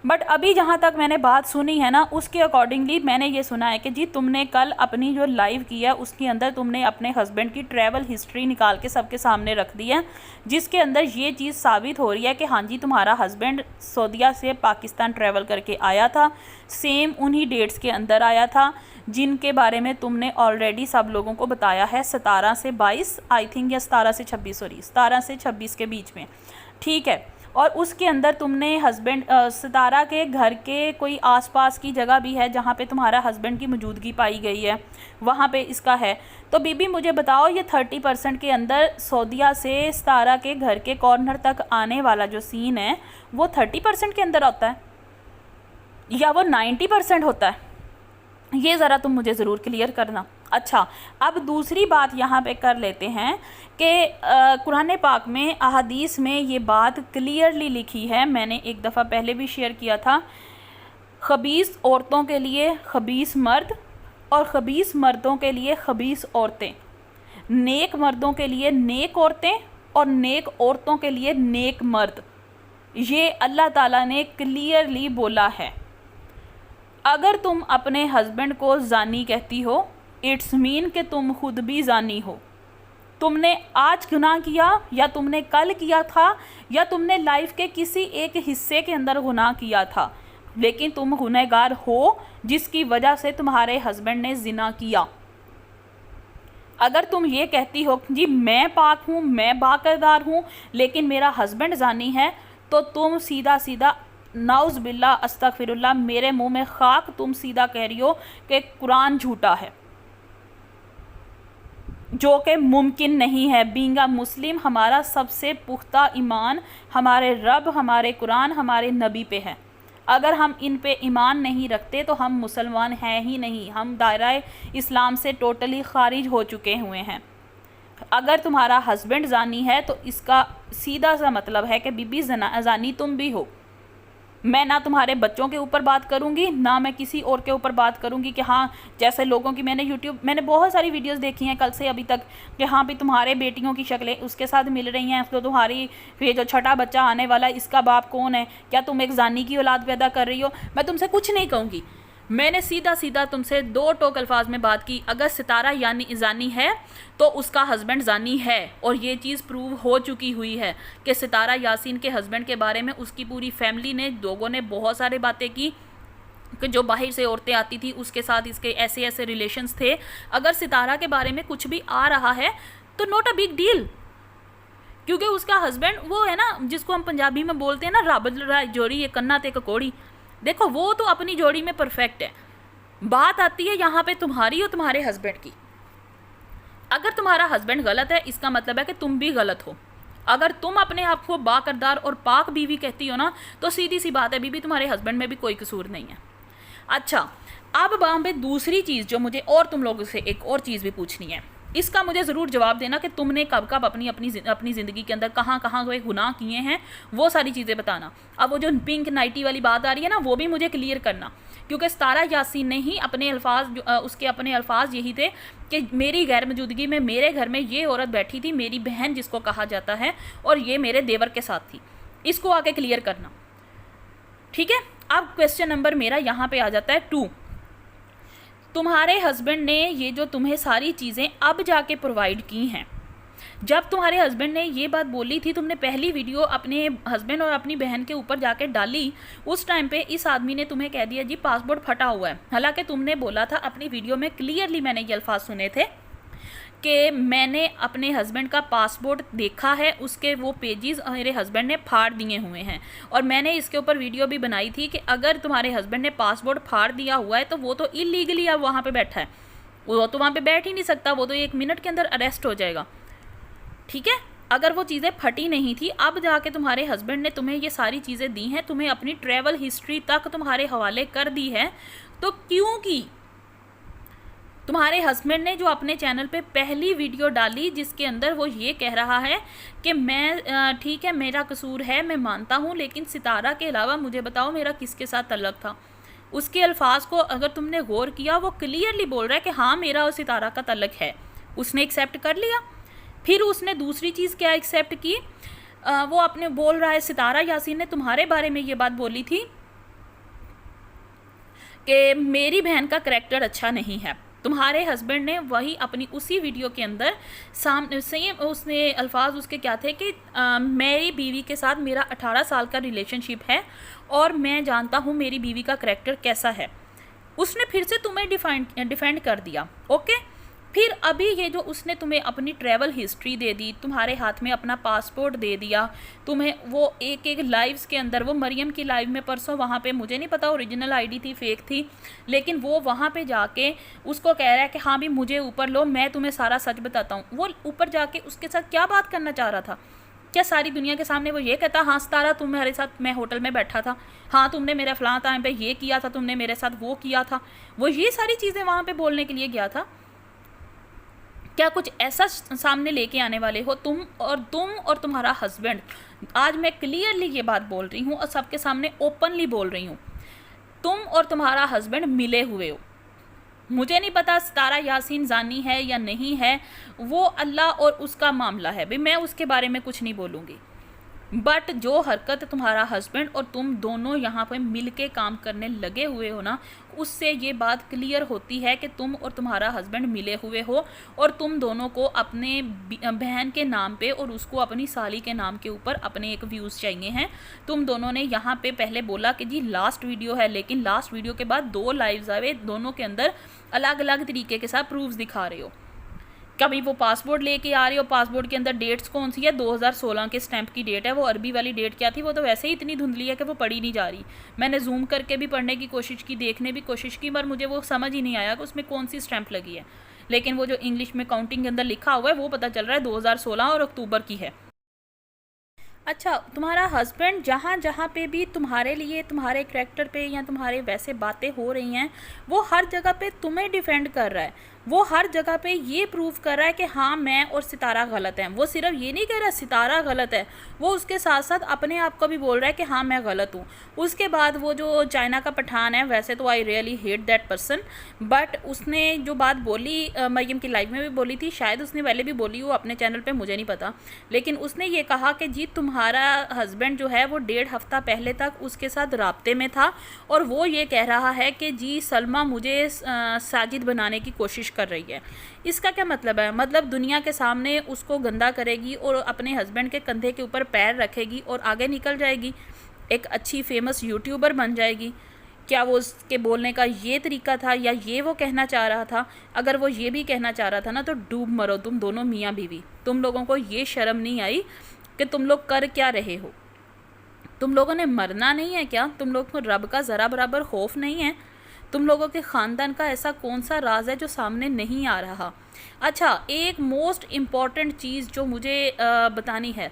बट अभी जहाँ तक मैंने बात सुनी है ना उसके अकॉर्डिंगली मैंने ये सुना है कि जी तुमने कल अपनी जो लाइव की है उसके अंदर तुमने अपने हस्बैंड की ट्रैवल हिस्ट्री निकाल के सबके सामने रख दी है, जिसके अंदर ये चीज़ साबित हो रही है कि हाँ जी तुम्हारा हस्बैंड सऊदीया से पाकिस्तान ट्रैवल करके आया था, सेम उन्हीं डेट्स के अंदर आया था जिनके बारे में तुमने ऑलरेडी सब लोगों को बताया है। 17 से 22 आई थिंक, या 17 से 26, सॉरी 17 से 26 के बीच में, ठीक है। और उसके अंदर तुमने हस्बैंड सितारा के घर के कोई आसपास की जगह भी है जहाँ पे तुम्हारा हस्बैंड की मौजूदगी पाई गई है, वहाँ पे इसका है। तो बीबी मुझे बताओ ये 30% के अंदर सऊदीया से सितारा के घर के कॉर्नर तक आने वाला जो सीन है वो 30% के अंदर होता है या वो 90% होता है? ये ज़रा तुम मुझे ज़रूर क्लियर करना। अच्छा, अब दूसरी बात यहाँ पे कर लेते हैं कि कुरान पाक में अहादीस में ये बात क्लियरली लिखी है, मैंने एक दफ़ा पहले भी शेयर किया था, खबीस औरतों के लिए खबीस मर्द और खबीस मर्दों के लिए खबीस औरतें, नेक मर्दों के लिए नेक औरतें और नेक औरतों के लिए नेक मर्द। ये अल्लाह ताला ने क्लियरली बोला है। अगर तुम अपने हस्बैंड को जानी कहती हो, इट्स मीन कि तुम खुद भी जानी हो। तुमने आज गुनाह किया या तुमने कल किया था या तुमने लाइफ के किसी एक हिस्से के अंदर गुनाह किया था, लेकिन तुम गुनहगार हो जिसकी वजह से तुम्हारे हस्बैंड ने जिना किया। अगर तुम ये कहती हो जी मैं पाक हूँ, मैं बाकरदार हूँ, लेकिन मेरा हस्बैंड जानी है, तो तुम सीधा सीधा नाउज़ बिल्ला अस्तगफिरुल्लाह, मेरे मुंह में खाक, तुम सीधा कह रही हो कि कुरान झूठा है, जो कि मुमकिन नहीं है। बींगा मुस्लिम हमारा सबसे पुख्ता ईमान हमारे रब, हमारे कुरान, हमारे नबी पे है। अगर हम इन पे ईमान नहीं रखते तो हम मुसलमान हैं ही नहीं, हम दायरा इस्लाम से टोटली खारिज हो चुके हुए हैं। अगर तुम्हारा हस्बैंड जानी है तो इसका सीधा सा मतलब है कि बीबी जानी तुम भी हो। मैं ना तुम्हारे बच्चों के ऊपर बात करूंगी, ना मैं किसी और के ऊपर बात करूंगी कि हाँ जैसे लोगों की मैंने बहुत सारी वीडियोस देखी हैं कल से अभी तक कि हाँ भी तुम्हारे बेटियों की शक्लें उसके साथ मिल रही हैं, तो तुम्हारी ये जो छठा बच्चा आने वाला है इसका बाप कौन है, क्या तुम एक जानी की औलाद पैदा कर रही हो। मैं तुमसे कुछ नहीं कहूँगी, मैंने सीधा सीधा तुमसे दो टोक अल्फाज में बात की। अगर सितारा यानी जानी है तो उसका हस्बैंड जानी है, और ये चीज़ प्रूव हो चुकी हुई है कि सितारा यासीन के हस्बैंड के बारे में उसकी पूरी फैमिली ने, लोगों ने बहुत सारी बातें की कि जो बाहर से औरतें आती थी उसके साथ इसके ऐसे ऐसे रिलेशंस थे। अगर सितारा के बारे में कुछ भी आ रहा है तो नॉट अ बिग डील, क्योंकि उसका हस्बैंड वो है ना जिसको हम पंजाबी में बोलते हैं ना रब जोड़ी ये कन्ना ते ककोड़ी, देखो वो तो अपनी जोड़ी में परफेक्ट है। बात आती है यहाँ पे तुम्हारी और तुम्हारे हस्बैंड की। अगर तुम्हारा हस्बैंड गलत है इसका मतलब है कि तुम भी गलत हो। अगर तुम अपने आप को बाकरदार और पाक बीवी कहती हो ना तो सीधी सी बात है बीबी तुम्हारे हस्बैंड में भी कोई कसूर नहीं है। अच्छा, अब वहाँ पे दूसरी चीज़ जो मुझे और तुम लोगों से एक और चीज़ भी पूछनी है, इसका मुझे ज़रूर जवाब देना कि तुमने कब कब अपनी ज़िंदगी के अंदर कहाँ कहाँ कोई गुनाह किए हैं, वो सारी चीज़ें बताना। अब वो जो पिंक नाइटी वाली बात आ रही है ना वो भी मुझे क्लियर करना, क्योंकि सितारा यासीन ने ही अपने अल्फाज उसके अपने अल्फाज यही थे कि मेरी गैर मौजूदगी में मेरे घर में ये औरत बैठी थी, मेरी बहन जिसको कहा जाता है, और ये मेरे देवर के साथ थी। इसको आके क्लियर करना, ठीक है। अब क्वेश्चन नंबर मेरा यहाँ पे आ जाता है 2। तुम्हारे हस्बैंड ने ये जो तुम्हें सारी चीज़ें अब जाके प्रोवाइड की हैं, जब तुम्हारे हस्बैंड ने ये बात बोली थी, तुमने पहली वीडियो अपने हस्बैंड और अपनी बहन के ऊपर जाके डाली, उस टाइम पे इस आदमी ने तुम्हें कह दिया जी पासपोर्ट फटा हुआ है। हालांकि तुमने बोला था अपनी वीडियो में, क्लियरली मैंने ये अल्फाज सुने थे कि मैंने अपने हस्बैंड का पासपोर्ट देखा है, उसके वो पेजेस मेरे हस्बैंड ने फाड़ दिए हुए हैं, और मैंने इसके ऊपर वीडियो भी बनाई थी कि अगर तुम्हारे हस्बैंड ने पासपोर्ट फाड़ दिया हुआ है तो वो तो इलीगली अब वहाँ पे बैठा है, वो तो वहाँ पे बैठ ही नहीं सकता, वो तो 1 मिनट के अंदर अरेस्ट हो जाएगा, ठीक है। अगर वो चीज़ें फटी नहीं थी, अब जाके तुम्हारे हस्बैंड ने तुम्हें ये सारी चीज़ें दी हैं, तुम्हें अपनी ट्रैवल हिस्ट्री तक तुम्हारे हवाले कर दी है, तो क्यों की? तुम्हारे हस्बैंड ने जो अपने चैनल पे पहली वीडियो डाली जिसके अंदर वो ये कह रहा है कि मैं ठीक है मेरा कसूर है, मैं मानता हूँ, लेकिन सितारा के अलावा मुझे बताओ मेरा किसके साथ तल्लक था। उसके अल्फाज को अगर तुमने गौर किया, वो क्लियरली बोल रहा है कि हाँ मेरा और सितारा का तल्लक है। उसने एक्सेप्ट कर लिया। फिर उसने दूसरी चीज़ क्या एक्सेप्ट की, वो अपने बोल रहा है सितारा यासीन ने तुम्हारे बारे में ये बात बोली थी कि मेरी बहन का करैक्टर अच्छा नहीं है। तुम्हारे हस्बैंड ने वही अपनी उसी वीडियो के अंदर सामने सेम उसने अल्फाज उसके क्या थे कि मेरी बीवी के साथ मेरा 18 साल का रिलेशनशिप है और मैं जानता हूँ मेरी बीवी का करैक्टर कैसा है। उसने फिर से तुम्हें डिफेंड कर दिया। ओके, फिर अभी ये जो उसने तुम्हें अपनी ट्रैवल हिस्ट्री दे दी, तुम्हारे हाथ में अपना पासपोर्ट दे दिया, तुम्हें वो एक एक लाइव्स के अंदर, वो मरियम की लाइव में परसों वहाँ पे मुझे नहीं पता ओरिजिनल आईडी थी फेक थी, लेकिन वो वहाँ पे जाके उसको कह रहा है कि हाँ भी मुझे ऊपर लो, मैं तुम्हें सारा सच बताता हूँ। वो ऊपर जाके उसके साथ क्या बात करना चाह रहा था? क्या सारी दुनिया के सामने वो ये कहता हाँ सितारा तुम्हारे साथ मैं होटल में बैठा था, हाँ तुमने मेरे फलां टाइम पे ये किया था, तुमने मेरे साथ वो किया था, वो ये सारी चीज़ें वहाँ पे बोलने के लिए गया था? क्या कुछ ऐसा सामने लेके आने वाले हो तुम और तुम्हारा हस्बैंड? आज मैं क्लियरली ये बात बोल रही हूँ और सबके सामने ओपनली बोल रही हूँ, तुम और तुम्हारा हस्बैंड मिले हुए हो। मुझे नहीं पता सितारा यासीन जानी है या नहीं है, वो अल्लाह और उसका मामला है भाई, मैं उसके बारे में कुछ नहीं बोलूँगी। बट जो हरकत तुम्हारा हस्बैंड और तुम दोनों यहाँ पे मिल के काम करने लगे हुए हो ना, उससे ये बात क्लियर होती है कि तुम और तुम्हारा हस्बैंड मिले हुए हो और तुम दोनों को अपने बहन के नाम पे और उसको अपनी साली के नाम के ऊपर अपने एक व्यूज़ चाहिए हैं। तुम दोनों ने यहाँ पे पहले बोला कि जी लास्ट वीडियो है, लेकिन लास्ट वीडियो के बाद 2 लाइव्स आए, दोनों के अंदर अलग अलग तरीके के साथ प्रूफ्स दिखा रहे हो। कभी वो पासपोर्ट लेके आ रही हो, पासपोर्ट के अंदर डेट्स कौन सी है, 2016 के स्टैंप की डेट है, वो अरबी वाली डेट क्या थी, वो तो वैसे ही इतनी धुंधली है कि वो पढ़ी नहीं जा रही। मैंने जूम करके भी पढ़ने की कोशिश की, देखने भी कोशिश की, पर मुझे वो समझ ही नहीं आया कि उसमें कौन सी स्टैंप लगी है। लेकिन वो जो इंग्लिश में काउंटिंग के अंदर लिखा हुआ है वो पता चल रहा है 2016 और अक्टूबर की है। अच्छा, तुम्हारा हस्बैंड जहाँ जहाँ पे भी तुम्हारे लिए, तुम्हारे करैक्टर पे या तुम्हारे वैसे बातें हो रही हैं, वो हर जगह पे तुम्हें डिफेंड कर रहा है। वो हर जगह पे ये प्रूव कर रहा है कि हाँ मैं और सितारा गलत हैं। वो सिर्फ ये नहीं कह रहा सितारा गलत है, वो उसके साथ साथ अपने आप को भी बोल रहा है कि हाँ मैं गलत हूँ। उसके बाद वो जो चाइना का पठान है, वैसे तो I really hate that person, but उसने जो बात बोली मरियम की लाइव में भी बोली थी, शायद उसने पहले भी बोली हो अपने चैनल पे, मुझे नहीं पता, लेकिन उसने ये कहा कि जी तुम्हारा हस्बैंड जो है वो 1.5 हफ्ता पहले तक उसके साथ राब्ते में था और वो ये कह रहा है कि जी सलमा मुझे साजिद बनाने की कोशिश कर रही है। इसका क्या मतलब है? मतलब दुनिया के सामने उसको गंदा करेगी और अपने हस्बैंड के कंधे के ऊपर पैर रखेगी और आगे निकल जाएगी, एक अच्छी फेमस यूट्यूबर बन जाएगी। क्या वो उसके बोलने का ये तरीका था या ये वो कहना चाह रहा था? अगर वो ये भी कहना चाह रहा था ना तो डूब मरो तुम दोनों मियाँ बीवी। तुम लोगों को ये शर्म नहीं आई कि तुम लोग कर क्या रहे हो? तुम लोगों ने मरना नहीं है क्या? तुम लोग को रब का ज़रा बराबर खौफ नहीं है? तुम लोगों के ख़ानदान का ऐसा कौन सा राज है जो सामने नहीं आ रहा? अच्छा, एक मोस्ट इम्पॉर्टेंट चीज़ जो मुझे बतानी है,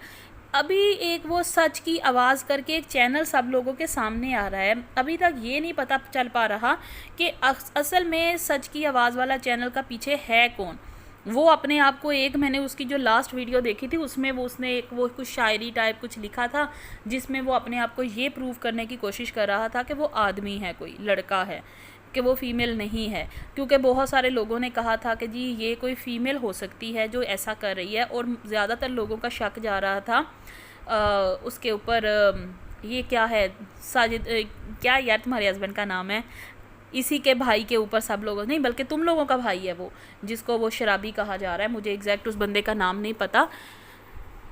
अभी एक वो सच की आवाज़ करके एक चैनल सब लोगों के सामने आ रहा है। अभी तक ये नहीं पता चल पा रहा कि असल में सच की आवाज़ वाला चैनल का पीछे है कौन। वो अपने आप को एक, मैंने उसकी जो लास्ट वीडियो देखी थी उसमें वो उसने एक वो कुछ शायरी टाइप कुछ लिखा था जिसमें वो अपने आप को ये प्रूव करने की कोशिश कर रहा था कि वो आदमी है, कोई लड़का है, कि वो फ़ीमेल नहीं है। क्योंकि बहुत सारे लोगों ने कहा था कि जी ये कोई फ़ीमेल हो सकती है जो ऐसा कर रही है, और ज़्यादातर लोगों का शक जा रहा था उसके ऊपर। ये क्या है साजिद, क्या यार तुम्हारे हस्बैंड का नाम है, इसी के भाई के ऊपर सब लोगों, नहीं बल्कि तुम लोगों का भाई है वो, जिसको वो शराबी कहा जा रहा है। मुझे एग्जैक्ट उस बंदे का नाम नहीं पता,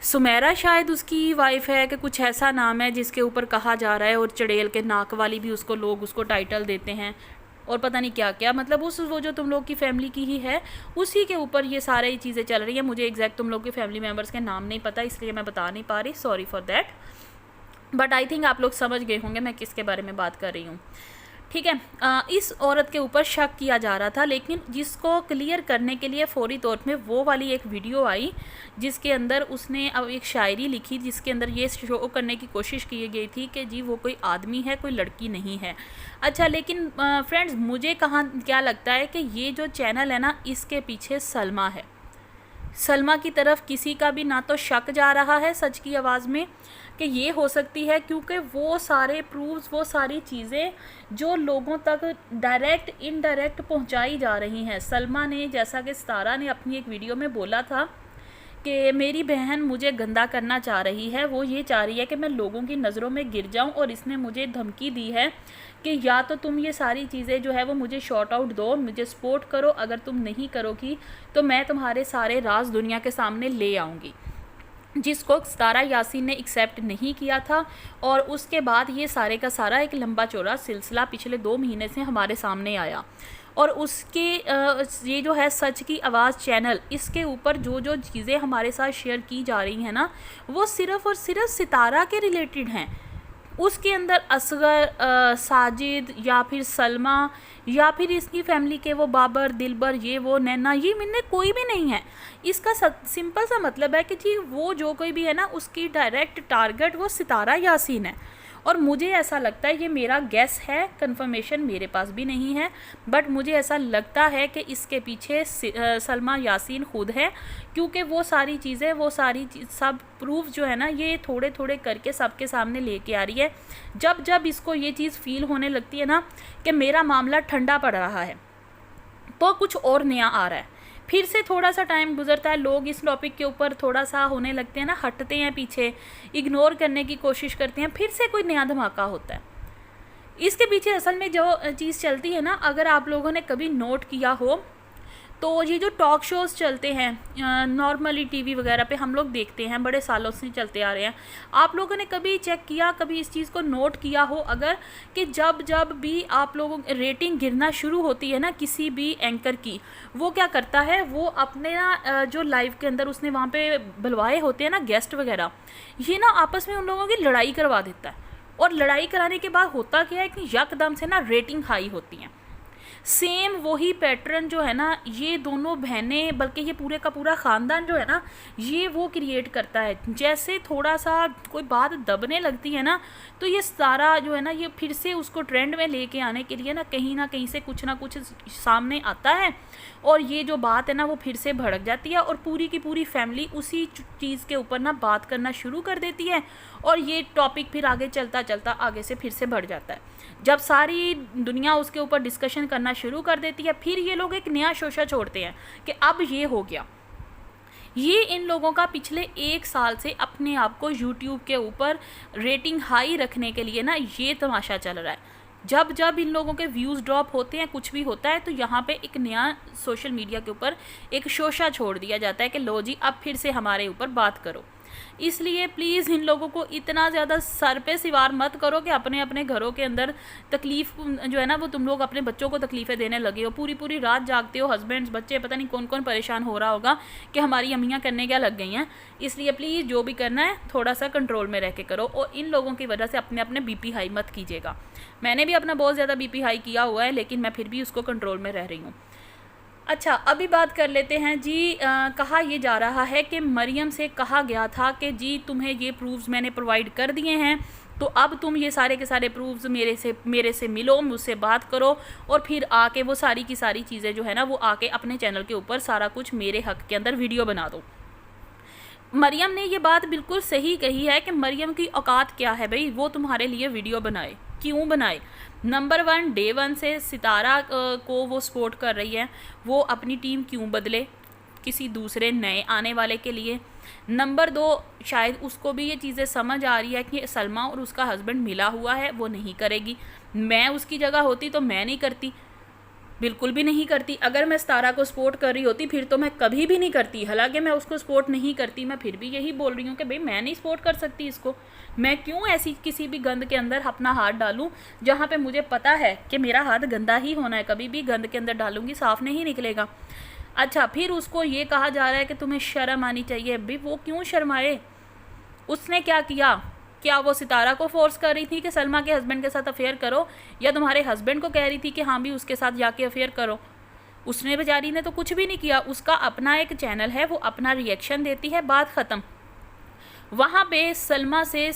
सुमेरा शायद उसकी वाइफ है कि कुछ ऐसा नाम है जिसके ऊपर कहा जा रहा है, और चड़ेल के नाक वाली भी उसको लोग उसको टाइटल देते हैं और पता नहीं क्या क्या। मतलब उस वो जो तुम लोग की फैमिली की ही है उसी के ऊपर ये सारी चीज़ें चल रही हैं। मुझे एग्जैक्ट तुम लोग के फैमिली मेम्बर्स के नाम नहीं पता, इसलिए मैं बता नहीं पा रही, sorry for that, but I think आप लोग समझ गए होंगे मैं किसके बारे में बात कर रही हूँ। ठीक है। इस औरत के ऊपर शक किया जा रहा था, लेकिन जिसको क्लियर करने के लिए फौरी तौर में वो वाली एक वीडियो आई जिसके अंदर उसने अब एक शायरी लिखी, जिसके अंदर ये शो करने की कोशिश की गई थी कि जी वो कोई आदमी है, कोई लड़की नहीं है। अच्छा, लेकिन फ्रेंड्स मुझे क्या लगता है कि ये जो चैनल है ना, इसके पीछे सलमा है। सलमा की तरफ किसी का भी ना तो शक जा रहा है सच की आवाज़ में कि ये हो सकती है, क्योंकि वो सारे प्रूफ्स, वो सारी चीज़ें जो लोगों तक डायरेक्ट इनडायरेक्ट पहुंचाई जा रही हैं। सलमा ने, जैसा कि सितारा ने अपनी एक वीडियो में बोला था कि मेरी बहन मुझे गंदा करना चाह रही है, वो ये चाह रही है कि मैं लोगों की नज़रों में गिर जाऊं, और इसने मुझे धमकी दी है कि या तो तुम ये सारी चीज़ें जो है वो मुझे शॉर्ट आउट दो, मुझे सपोर्ट करो, अगर तुम नहीं करोगी तो मैं तुम्हारे सारे राज दुनिया के सामने ले आऊँगी, जिसको सितारा यासीन ने एक्सेप्ट नहीं किया था। और उसके बाद ये सारे का सारा एक लंबा चौड़ा सिलसिला पिछले 2 महीने से हमारे सामने आया। और उसके ये जो है सच की आवाज़ चैनल, इसके ऊपर जो जो चीज़ें हमारे साथ शेयर की जा रही हैं ना, वो सिर्फ़ और सिर्फ सितारा के रिलेटेड हैं। उसके अंदर असगर, साजिद या फिर सलमा या फिर इसकी फैमिली के वो बाबर, दिलबर, ये वो नैना, ये मैंने कोई भी नहीं है। इसका सिंपल सा मतलब है कि जी वो जो कोई भी है ना, उसकी डायरेक्ट टारगेट वो सितारा यासीन है। और मुझे ऐसा लगता है, ये मेरा गेस है, कंफर्मेशन मेरे पास भी नहीं है, बट मुझे ऐसा लगता है कि इसके पीछे सलमा यासीन खुद है, क्योंकि वो सारी चीज़ें, सब प्रूफ जो है ना, ये थोड़े थोड़े करके सबके सामने लेके आ रही है। जब जब इसको ये चीज़ फील होने लगती है ना कि मेरा मामला ठंडा पड़ रहा है, तो कुछ और नया आ रहा है। फिर से थोड़ा सा टाइम गुजरता है, लोग इस टॉपिक के ऊपर थोड़ा सा होने लगते हैं ना, हटते हैं पीछे, इग्नोर करने की कोशिश करते हैं, फिर से कोई नया धमाका होता है। इसके पीछे असल में जो चीज़ चलती है ना, अगर आप लोगों ने कभी नोट किया हो तो ये जो टॉक शोज़ चलते हैं नॉर्मली टीवी वगैरह पे हम लोग देखते हैं, बड़े सालों से चलते आ रहे हैं। आप लोगों ने कभी चेक किया, कभी इस चीज़ को नोट किया हो अगर, कि जब जब भी आप लोगों रेटिंग गिरना शुरू होती है ना किसी भी एंकर की, वो क्या करता है, वो अपने ना जो लाइव के अंदर उसने वहाँ पे बुलवाए होते हैं ना गेस्ट वगैरह, ये ना आपस में उन लोगों की लड़ाई करवा देता है। और लड़ाई कराने के बाद होता क्या है कि यकदम से ना रेटिंग हाई होती हैं। सेम वही पैटर्न जो है ना, ये दोनों बहनें, बल्कि ये पूरे का पूरा ख़ानदान जो है ना, ये वो क्रिएट करता है। जैसे थोड़ा सा कोई बात दबने लगती है ना, तो ये सारा जो है ना, ये फिर से उसको ट्रेंड में लेके आने के लिए ना कहीं से कुछ ना कुछ सामने आता है, और ये जो बात है ना वो फिर से भड़क जाती है, और पूरी की पूरी फैमिली उसी चीज़ के ऊपर ना बात करना शुरू कर देती है, और ये टॉपिक फिर आगे चलता चलता आगे से फिर से बढ़ जाता है। जब सारी दुनिया उसके ऊपर डिस्कशन करना शुरू कर देती है, फिर ये लोग एक नया शोशा छोड़ते हैं कि अब ये हो गया। ये इन लोगों का पिछले 1 साल से अपने आप को यूट्यूब के ऊपर रेटिंग हाई रखने के लिए ना ये तमाशा चल रहा है। जब जब इन लोगों के व्यूज़ ड्रॉप होते हैं, कुछ भी होता है, तो यहाँ पे एक नया सोशल मीडिया के ऊपर एक शोशा छोड़ दिया जाता है कि लो जी अब फिर से हमारे ऊपर बात करो। इसलिए प्लीज़ इन लोगों को इतना ज़्यादा सर पे सवार मत करो कि अपने अपने घरों के अंदर तकलीफ़ जो है ना, वो तुम लोग अपने बच्चों को तकलीफ़ें देने लगे हो। पूरी पूरी रात जागते हो, हस्बैंड्स, बच्चे, पता नहीं कौन कौन परेशान हो रहा होगा कि हमारी अम्मियाँ करने क्या लग गई हैं। इसलिए प्लीज़ जो भी करना है थोड़ा सा कंट्रोल में रह के करो, और इन लोगों की वजह से अपने अपने BP हाई मत कीजिएगा। मैंने भी अपना बहुत ज़्यादा BP हाई किया हुआ है, लेकिन मैं फिर भी उसको कंट्रोल में रह रही हूँ। अच्छा, अभी बात कर लेते हैं जी। कहा यह जा रहा है कि मरियम से कहा गया था कि जी तुम्हें ये प्रूफ्स मैंने प्रोवाइड कर दिए हैं, तो अब तुम ये सारे के सारे प्रूफ्स मेरे से मिलो, मुझसे बात करो, और फिर आके वो सारी की सारी चीज़ें जो है ना, वो आके अपने चैनल के ऊपर सारा कुछ मेरे हक़ के अंदर वीडियो बना दो। मरियम ने ये बात बिल्कुल सही कही है कि मरियम की औकात क्या है भाई, वो तुम्हारे लिए वीडियो बनाए, क्यों बनाए। नंबर 1, डे 1 से सितारा को वो सपोर्ट कर रही है, वो अपनी टीम क्यों बदले किसी दूसरे नए आने वाले के लिए। नंबर 2, शायद उसको भी ये चीज़ें समझ आ रही है कि सलमा और उसका हस्बैंड मिला हुआ है, वो नहीं करेगी। मैं उसकी जगह होती तो मैं नहीं करती, बिल्कुल भी नहीं करती। अगर मैं सितारा को सपोर्ट कर रही होती फिर तो मैं कभी भी नहीं करती। हालांकि मैं उसको सपोर्ट नहीं करती, मैं फिर भी यही बोल रही हूँ कि भाई मैं नहीं सपोर्ट कर सकती इसको। मैं क्यों ऐसी किसी भी गंद के अंदर अपना हाथ डालूं जहाँ पे मुझे पता है कि मेरा हाथ गंदा ही होना है। कभी भी गंद के अंदर डालूंगी साफ़ नहीं निकलेगा। अच्छा, फिर उसको ये कहा जा रहा है कि तुम्हें शर्म आनी चाहिए। भाई वो क्यों शर्माए, उसने क्या किया? क्या वो सितारा को फोर्स कर रही थी कि सलमा के हस्बैंड के साथ अफेयर करो, या तुम्हारे हस्बैंड को कह रही थी कि हाँ भी उसके साथ जाके अफेयर करो? उसने बेचारी ने तो कुछ भी नहीं किया, उसका अपना एक चैनल है, वो अपना रिएक्शन देती है, बात ख़त्म। वहाँ पे सलमा से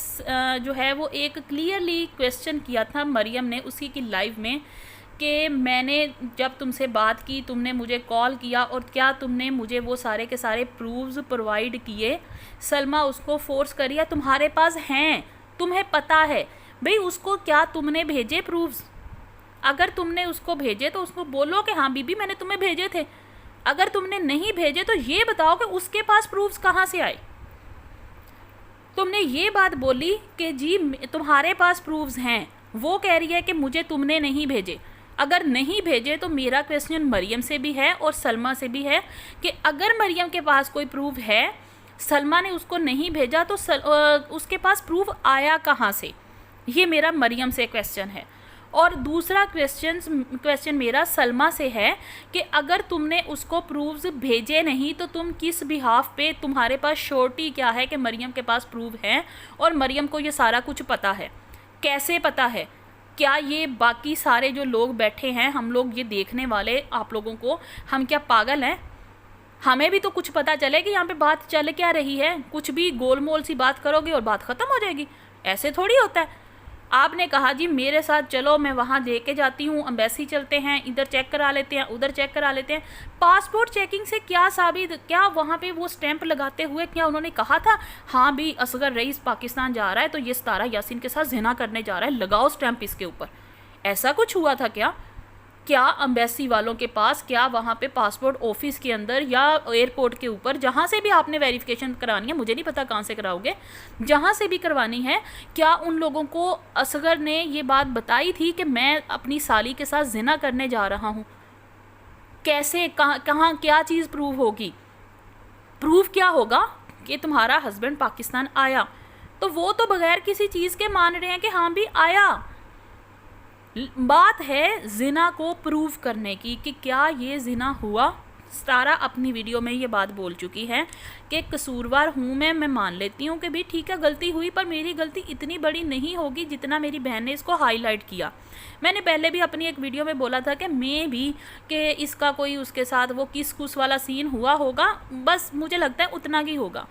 जो है वो एक क्लियरली क्वेश्चन किया था मरियम ने उसी की लाइव में कि मैंने जब तुमसे बात की, तुमने मुझे कॉल किया और क्या तुमने मुझे वो सारे के सारे प्रूफ्स प्रोवाइड किए? सलमा उसको फोर्स करिए, तुम्हारे पास हैं, तुम्हें पता है भाई, उसको क्या तुमने भेजे प्रूफ्स? अगर तुमने उसको भेजे तो उसको बोलो कि हाँ बीबी मैंने तुम्हें भेजे थे। अगर तुमने नहीं भेजे तो ये बताओ कि उसके पास प्रूफ्स कहाँ से आए? तुमने ये बात बोली कि जी तुम्हारे पास प्रूफ्स हैं, वो कह रही है कि मुझे तुमने नहीं भेजे। अगर नहीं भेजे तो मेरा क्वेश्चन मरियम से भी है और सलमा से भी है कि अगर मरियम के पास कोई प्रूफ है, सलमा ने उसको नहीं भेजा, तो उसके पास प्रूफ आया कहाँ से? ये मेरा मरियम से क्वेश्चन है। और दूसरा क्वेश्चन मेरा सलमा से है कि अगर तुमने उसको प्रूफ्स भेजे नहीं तो तुम किस बिहाफ पे, तुम्हारे पास श्योरिटी क्या है कि मरियम के पास प्रूफ है और मरियम को ये सारा कुछ पता है? कैसे पता है? क्या ये बाकी सारे जो लोग बैठे हैं, हम लोग ये देखने वाले, आप लोगों को, हम क्या पागल हैं? हमें भी तो कुछ पता चले कि यहाँ पे बात चल क्या रही है। कुछ भी गोलमोल सी बात करोगे और बात ख़त्म हो जाएगी, ऐसे थोड़ी होता है। आपने कहा जी मेरे साथ चलो, मैं वहाँ दे के जाती हूँ, एम्बेसी चलते हैं, इधर चेक करा लेते हैं, उधर चेक करा लेते हैं। पासपोर्ट चेकिंग से क्या साबित, क्या वहाँ पे वो स्टैंप लगाते हुए क्या उन्होंने कहा था हाँ भी असगर रईस पाकिस्तान जा रहा है तो ये सितारा यासीन के साथ जिना करने जा रहा है, लगाओ स्टैंप इसके ऊपर? ऐसा कुछ हुआ था क्या? क्या एम्बेसी वालों के पास, क्या वहाँ पे पासपोर्ट ऑफिस के अंदर या एयरपोर्ट के ऊपर, जहाँ से भी आपने वेरिफिकेशन करानी है, मुझे नहीं पता कहाँ से कराओगे, जहाँ से भी करवानी है, क्या उन लोगों को असगर ने ये बात बताई थी कि मैं अपनी साली के साथ जिना करने जा रहा हूँ? कैसे, कहाँ क्या चीज़ प्रूव होगी? प्रूफ क्या होगा कि तुम्हारा हस्बैंड पाकिस्तान आया, तो वो तो बगैर किसी चीज़ के मान रहे हैं कि हाँ भी आया। बात है जिना को प्रूव करने की कि क्या ये जिना हुआ। सितारा अपनी वीडियो में ये बात बोल चुकी है कि कसूरवार हूँ मैं मान लेती हूँ कि भी ठीक है गलती हुई, पर मेरी गलती इतनी बड़ी नहीं होगी जितना मेरी बहन ने इसको हाईलाइट किया। मैंने पहले भी अपनी एक वीडियो में बोला था कि मैं भी कि इसका कोई उसके साथ वो किस कुस वाला सीन हुआ होगा, बस मुझे लगता है उतना ही होगा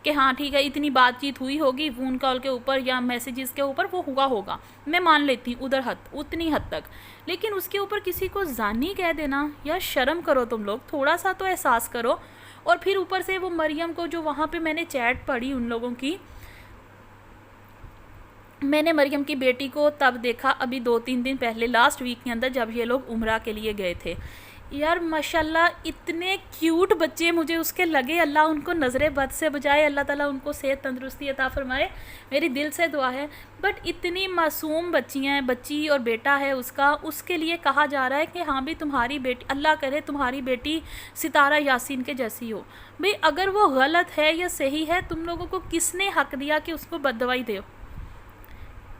कि हाँ ठीक है इतनी बातचीत हुई होगी फ़ोन कॉल के ऊपर या मैसेजेस के ऊपर, वो हुआ होगा, मैं मान लेती हूँ उतनी हद तक। लेकिन उसके ऊपर किसी को जानी कह देना, या शर्म करो तुम लोग, थोड़ा सा तो एहसास करो। और फिर ऊपर से वो मरियम को, जो वहाँ पे मैंने चैट पढ़ी उन लोगों की, मैंने मरियम की बेटी को तब देखा अभी 2-3 दिन पहले, लास्ट वीक के अंदर, जब ये लोग उम्रा के लिए गए थे। यार माशाल्लाह इतने क्यूट बच्चे मुझे उसके लगे, अल्लाह उनको नज़रे बद से बचाए, अल्लाह ताला उनको सेहत तंदुरुस्ती अता फरमाए, मेरी दिल से दुआ है। बट इतनी मासूम बच्चियाँ हैं, बच्ची और बेटा है उसका, उसके लिए कहा जा रहा है कि हाँ भी तुम्हारी बेटी, अल्लाह करे तुम्हारी बेटी सितारा यासीन के जैसी हो। भाई अगर वो गलत है या सही है, तुम लोगों को किसने हक़ दिया कि उसको बददवाई दो?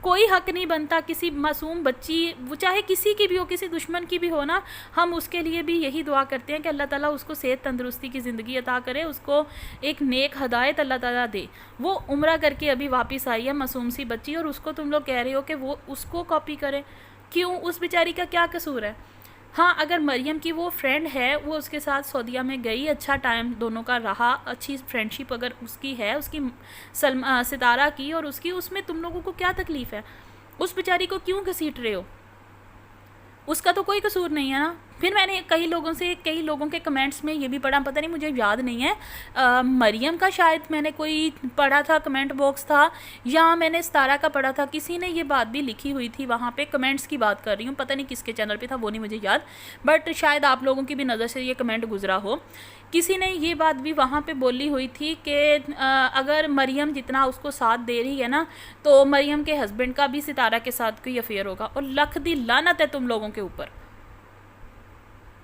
कोई हक़ नहीं बनता किसी मासूम बच्ची, वो चाहे किसी की भी हो, किसी दुश्मन की भी हो ना, हम उसके लिए भी यही दुआ करते हैं कि अल्लाह ताला उसको सेहत तंदुरुस्ती की ज़िंदगी अता करे, उसको एक नेक हदायत अल्लाह ताला दे। वो उम्रा करके अभी वापस आई है मासूम सी बच्ची, और उसको तुम लोग कह रहे हो कि वो उसको कॉपी करे। क्यों? उस बेचारी का क्या कसूर है? हाँ अगर मरियम की वो फ्रेंड है, वो उसके साथ सऊदीया में गई, अच्छा टाइम दोनों का रहा, अच्छी फ्रेंडशिप अगर उसकी है, उसकी सितारा की और उसकी, उसमें तुम लोगों को क्या तकलीफ़ है? उस बेचारी को क्यों घसीट रहे हो? उसका तो कोई कसूर नहीं है ना। फिर मैंने कई लोगों के कमेंट्स में ये भी पढ़ा, पता नहीं मुझे याद नहीं है, मरियम का शायद मैंने कोई पढ़ा था, कमेंट बॉक्स था, या मैंने सितारा का पढ़ा था, किसी ने ये बात भी लिखी हुई थी वहाँ पे, कमेंट्स की बात कर रही हूँ, पता नहीं किसके चैनल पे था वो नहीं मुझे याद, बट शायद आप लोगों की भी नज़र से ये कमेंट गुजरा हो। किसी ने ये बात भी वहाँ पे बोली हुई थी कि अगर मरियम जितना उसको साथ दे रही है ना, तो मरियम के हस्बैंड का भी सितारा के साथ कोई अफेयर होगा। और लख दी लानत है तुम लोगों के ऊपर।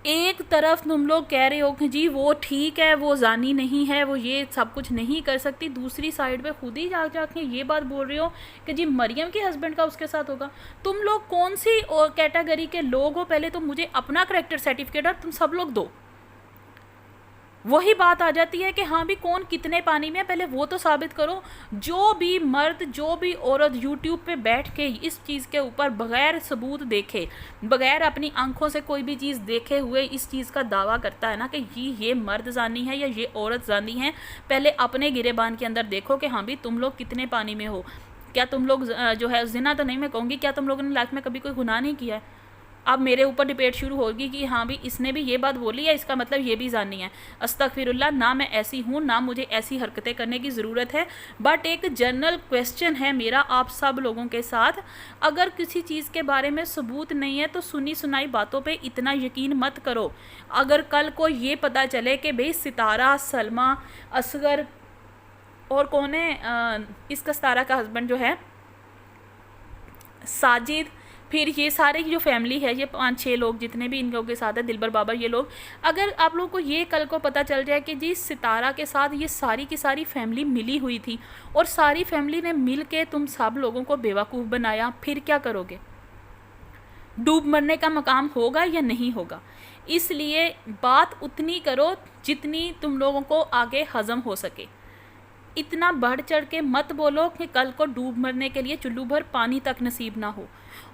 एक तरफ तुम लोग कह रहे हो कि जी वो ठीक है, वो जानी नहीं है, वो ये सब कुछ नहीं कर सकती, दूसरी साइड पे खुद ही जाके ये बात बोल रहे हो कि जी मरियम के हस्बैंड का उसके साथ होगा। तुम लोग कौन सी कैटेगरी के लोग हो? पहले तो मुझे अपना करैक्टर सर्टिफिकेट और तुम सब लोग दो। वही बात आ जाती है कि हाँ भी कौन कितने पानी में है, पहले वो तो साबित करो। जो भी मर्द, जो भी औरत यूट्यूब पे बैठ के इस चीज़ के ऊपर बग़ैर सबूत देखे, बग़ैर अपनी आंखों से कोई भी चीज़ देखे हुए इस चीज़ का दावा करता है ना कि ये मर्द जानी है या ये औरत जानी है, पहले अपने गिरेबान के अंदर देखो कि हाँ भी तुम लोग कितने पानी में हो। क्या तुम लोग जो है ज़िना तो नहीं मैं कहूँगी, क्या तुम लोगों ने लाइफ में कभी कोई गुनाह नहीं किया है? अब मेरे ऊपर डिबेट शुरू होगी कि हाँ भी इसने भी ये बात बोली है, इसका मतलब ये भी जानी है। अस्तगफिरुल्लाह, ना मैं ऐसी हूँ, ना मुझे ऐसी हरकतें करने की ज़रूरत है। बट एक जनरल क्वेश्चन है मेरा आप सब लोगों के साथ, अगर किसी चीज़ के बारे में सबूत नहीं है तो सुनी सुनाई बातों पे इतना यकीन मत करो। अगर कल को ये पता चले कि भाई सितारा, सलमा, असगर और कौन है इसका सितारा का हस्बैंड जो है साजिद, फिर ये सारे की जो फैमिली है, ये 5-6 लोग जितने भी इन लोगों के साथ है, दिलबर बाबर, ये लोग, अगर आप लोगों को ये कल को पता चल जाए कि जी सितारा के साथ ये सारी की सारी फैमिली मिली हुई थी और सारी फैमिली ने मिल के तुम सब लोगों को बेवकूफ़ बनाया, फिर क्या करोगे? डूब मरने का मकाम होगा या नहीं होगा? इसलिए बात उतनी करो जितनी तुम लोगों को आगे हज़म हो सके। इतना बढ़ चढ़ के मत बोलो कि कल को डूब मरने के लिए चुल्लू भर पानी तक नसीब ना हो।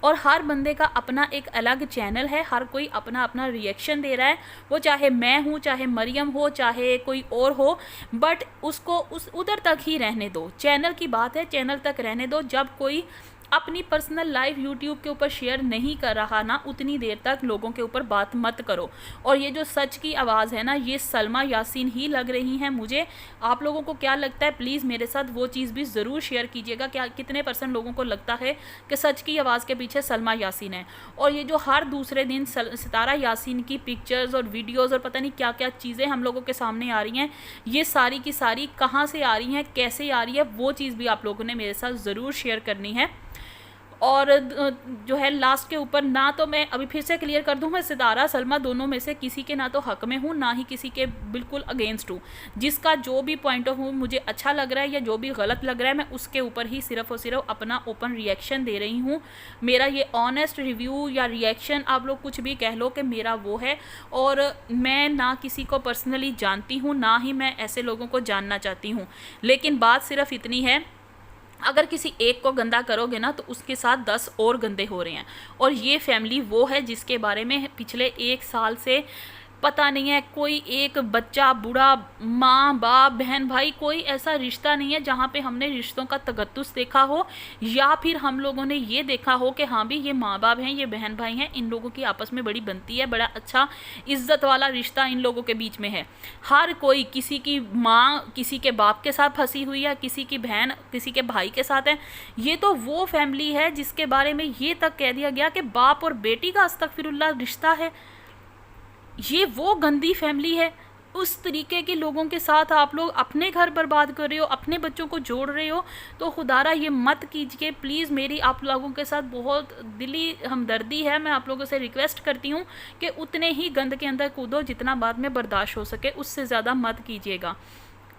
और हर बंदे का अपना एक अलग चैनल है, हर कोई अपना अपना रिएक्शन दे रहा है, वो चाहे मैं हूँ, चाहे मरियम हो, चाहे कोई और हो, बट उसको उधर तक ही रहने दो। चैनल की बात है, चैनल तक रहने दो। जब कोई अपनी पर्सनल लाइफ यूट्यूब के ऊपर शेयर नहीं कर रहा ना, उतनी देर तक लोगों के ऊपर बात मत करो। और ये जो सच की आवाज़ है ना, ये सलमा यासीन ही लग रही हैं मुझे। आप लोगों को क्या लगता है, प्लीज़ मेरे साथ वो चीज़ भी ज़रूर शेयर कीजिएगा, क्या कितने % लोगों को लगता है कि सच की आवाज़ के पीछे सलमा यासीन है। और ये जो हर दूसरे दिन सितारा यासीन की पिक्चर्स और वीडियोज़ और पता नहीं क्या क्या चीज़ें हम लोगों के सामने आ रही हैं, ये सारी की सारी कहाँ से आ रही हैं, कैसे आ रही है, वो चीज़ भी आप लोगों ने मेरे साथ ज़रूर शेयर करनी है। और जो है लास्ट के ऊपर, ना तो मैं अभी फिर से क्लियर कर दूं, मैं सितारा, सलमा दोनों में से किसी के ना तो हक में हूं, ना ही किसी के बिल्कुल अगेंस्ट हूं। जिसका जो भी पॉइंट ऑफ व्यू मुझे अच्छा लग रहा है या जो भी गलत लग रहा है, मैं उसके ऊपर ही सिर्फ और सिर्फ अपना ओपन रिएक्शन दे रही हूं। मेरा ये ऑनेस्ट रिव्यू या रिएक्शन, आप लोग कुछ भी कह लो, कि मेरा वो है। और मैं ना किसी को पर्सनली जानती हूँ, ना ही मैं ऐसे लोगों को जानना चाहती हूँ। लेकिन बात सिर्फ इतनी है, अगर किसी एक को गंदा करोगे ना तो उसके साथ 10 और गंदे हो रहे हैं। और ये फैमिली वो है जिसके बारे में पिछले 1 साल से पता नहीं है, कोई एक बच्चा, बूढ़ा, माँ बाप, बहन भाई, कोई ऐसा रिश्ता नहीं है जहाँ पे हमने रिश्तों का तगत्तुस देखा हो, या फिर हम लोगों ने ये देखा हो कि हाँ भी ये माँ बाप हैं, ये बहन भाई हैं, इन लोगों की आपस में बड़ी बनती है, बड़ा अच्छा इज्जत वाला रिश्ता इन लोगों के बीच में है। हर कोई, किसी की माँ किसी के बाप के साथ फंसी हुई है, किसी की बहन किसी के भाई के साथ है। ये तो वो फैमिली है जिसके बारे में ये तक कह दिया गया कि बाप और बेटी का अस्तगफिरुल्लाह रिश्ता है। ये वो गंदी फैमिली है। उस तरीके के लोगों के साथ आप लोग अपने घर बर्बाद कर रहे हो, अपने बच्चों को जोड़ रहे हो, तो खुदारा ये मत कीजिए प्लीज़। मेरी आप लोगों के साथ बहुत दिली हमदर्दी है। मैं आप लोगों से रिक्वेस्ट करती हूँ कि उतने ही गंद के अंदर कूदो जितना बाद में बर्दाश्त हो सके, उससे ज़्यादा मत कीजिएगा।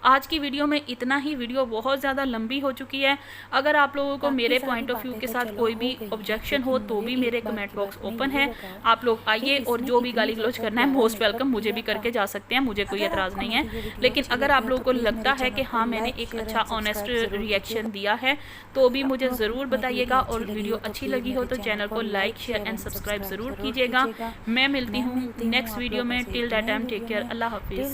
आज की वीडियो में इतना ही। वीडियो बहुत ज़्यादा लंबी हो चुकी है। अगर आप लोगों को मेरे पॉइंट ऑफ व्यू के साथ कोई भी ऑब्जेक्शन हो तो भी मेरे कमेंट बॉक्स ओपन है, आप लोग आइए और जो भी गाली गलौज करना है मोस्ट वेलकम, मुझे भी करके जा सकते हैं, मुझे कोई एतराज़ नहीं है। लेकिन अगर आप लोगों को लगता है कि हाँ मैंने एक अच्छा ऑनेस्ट रिएक्शन दिया है तो भी मुझे ज़रूर बताइएगा। और वीडियो अच्छी लगी हो तो चैनल को लाइक, शेयर एंड सब्सक्राइब ज़रूर कीजिएगा। मैं मिलती हूँ नेक्स्ट वीडियो में। Till that time take care, अल्लाह हाफिज़।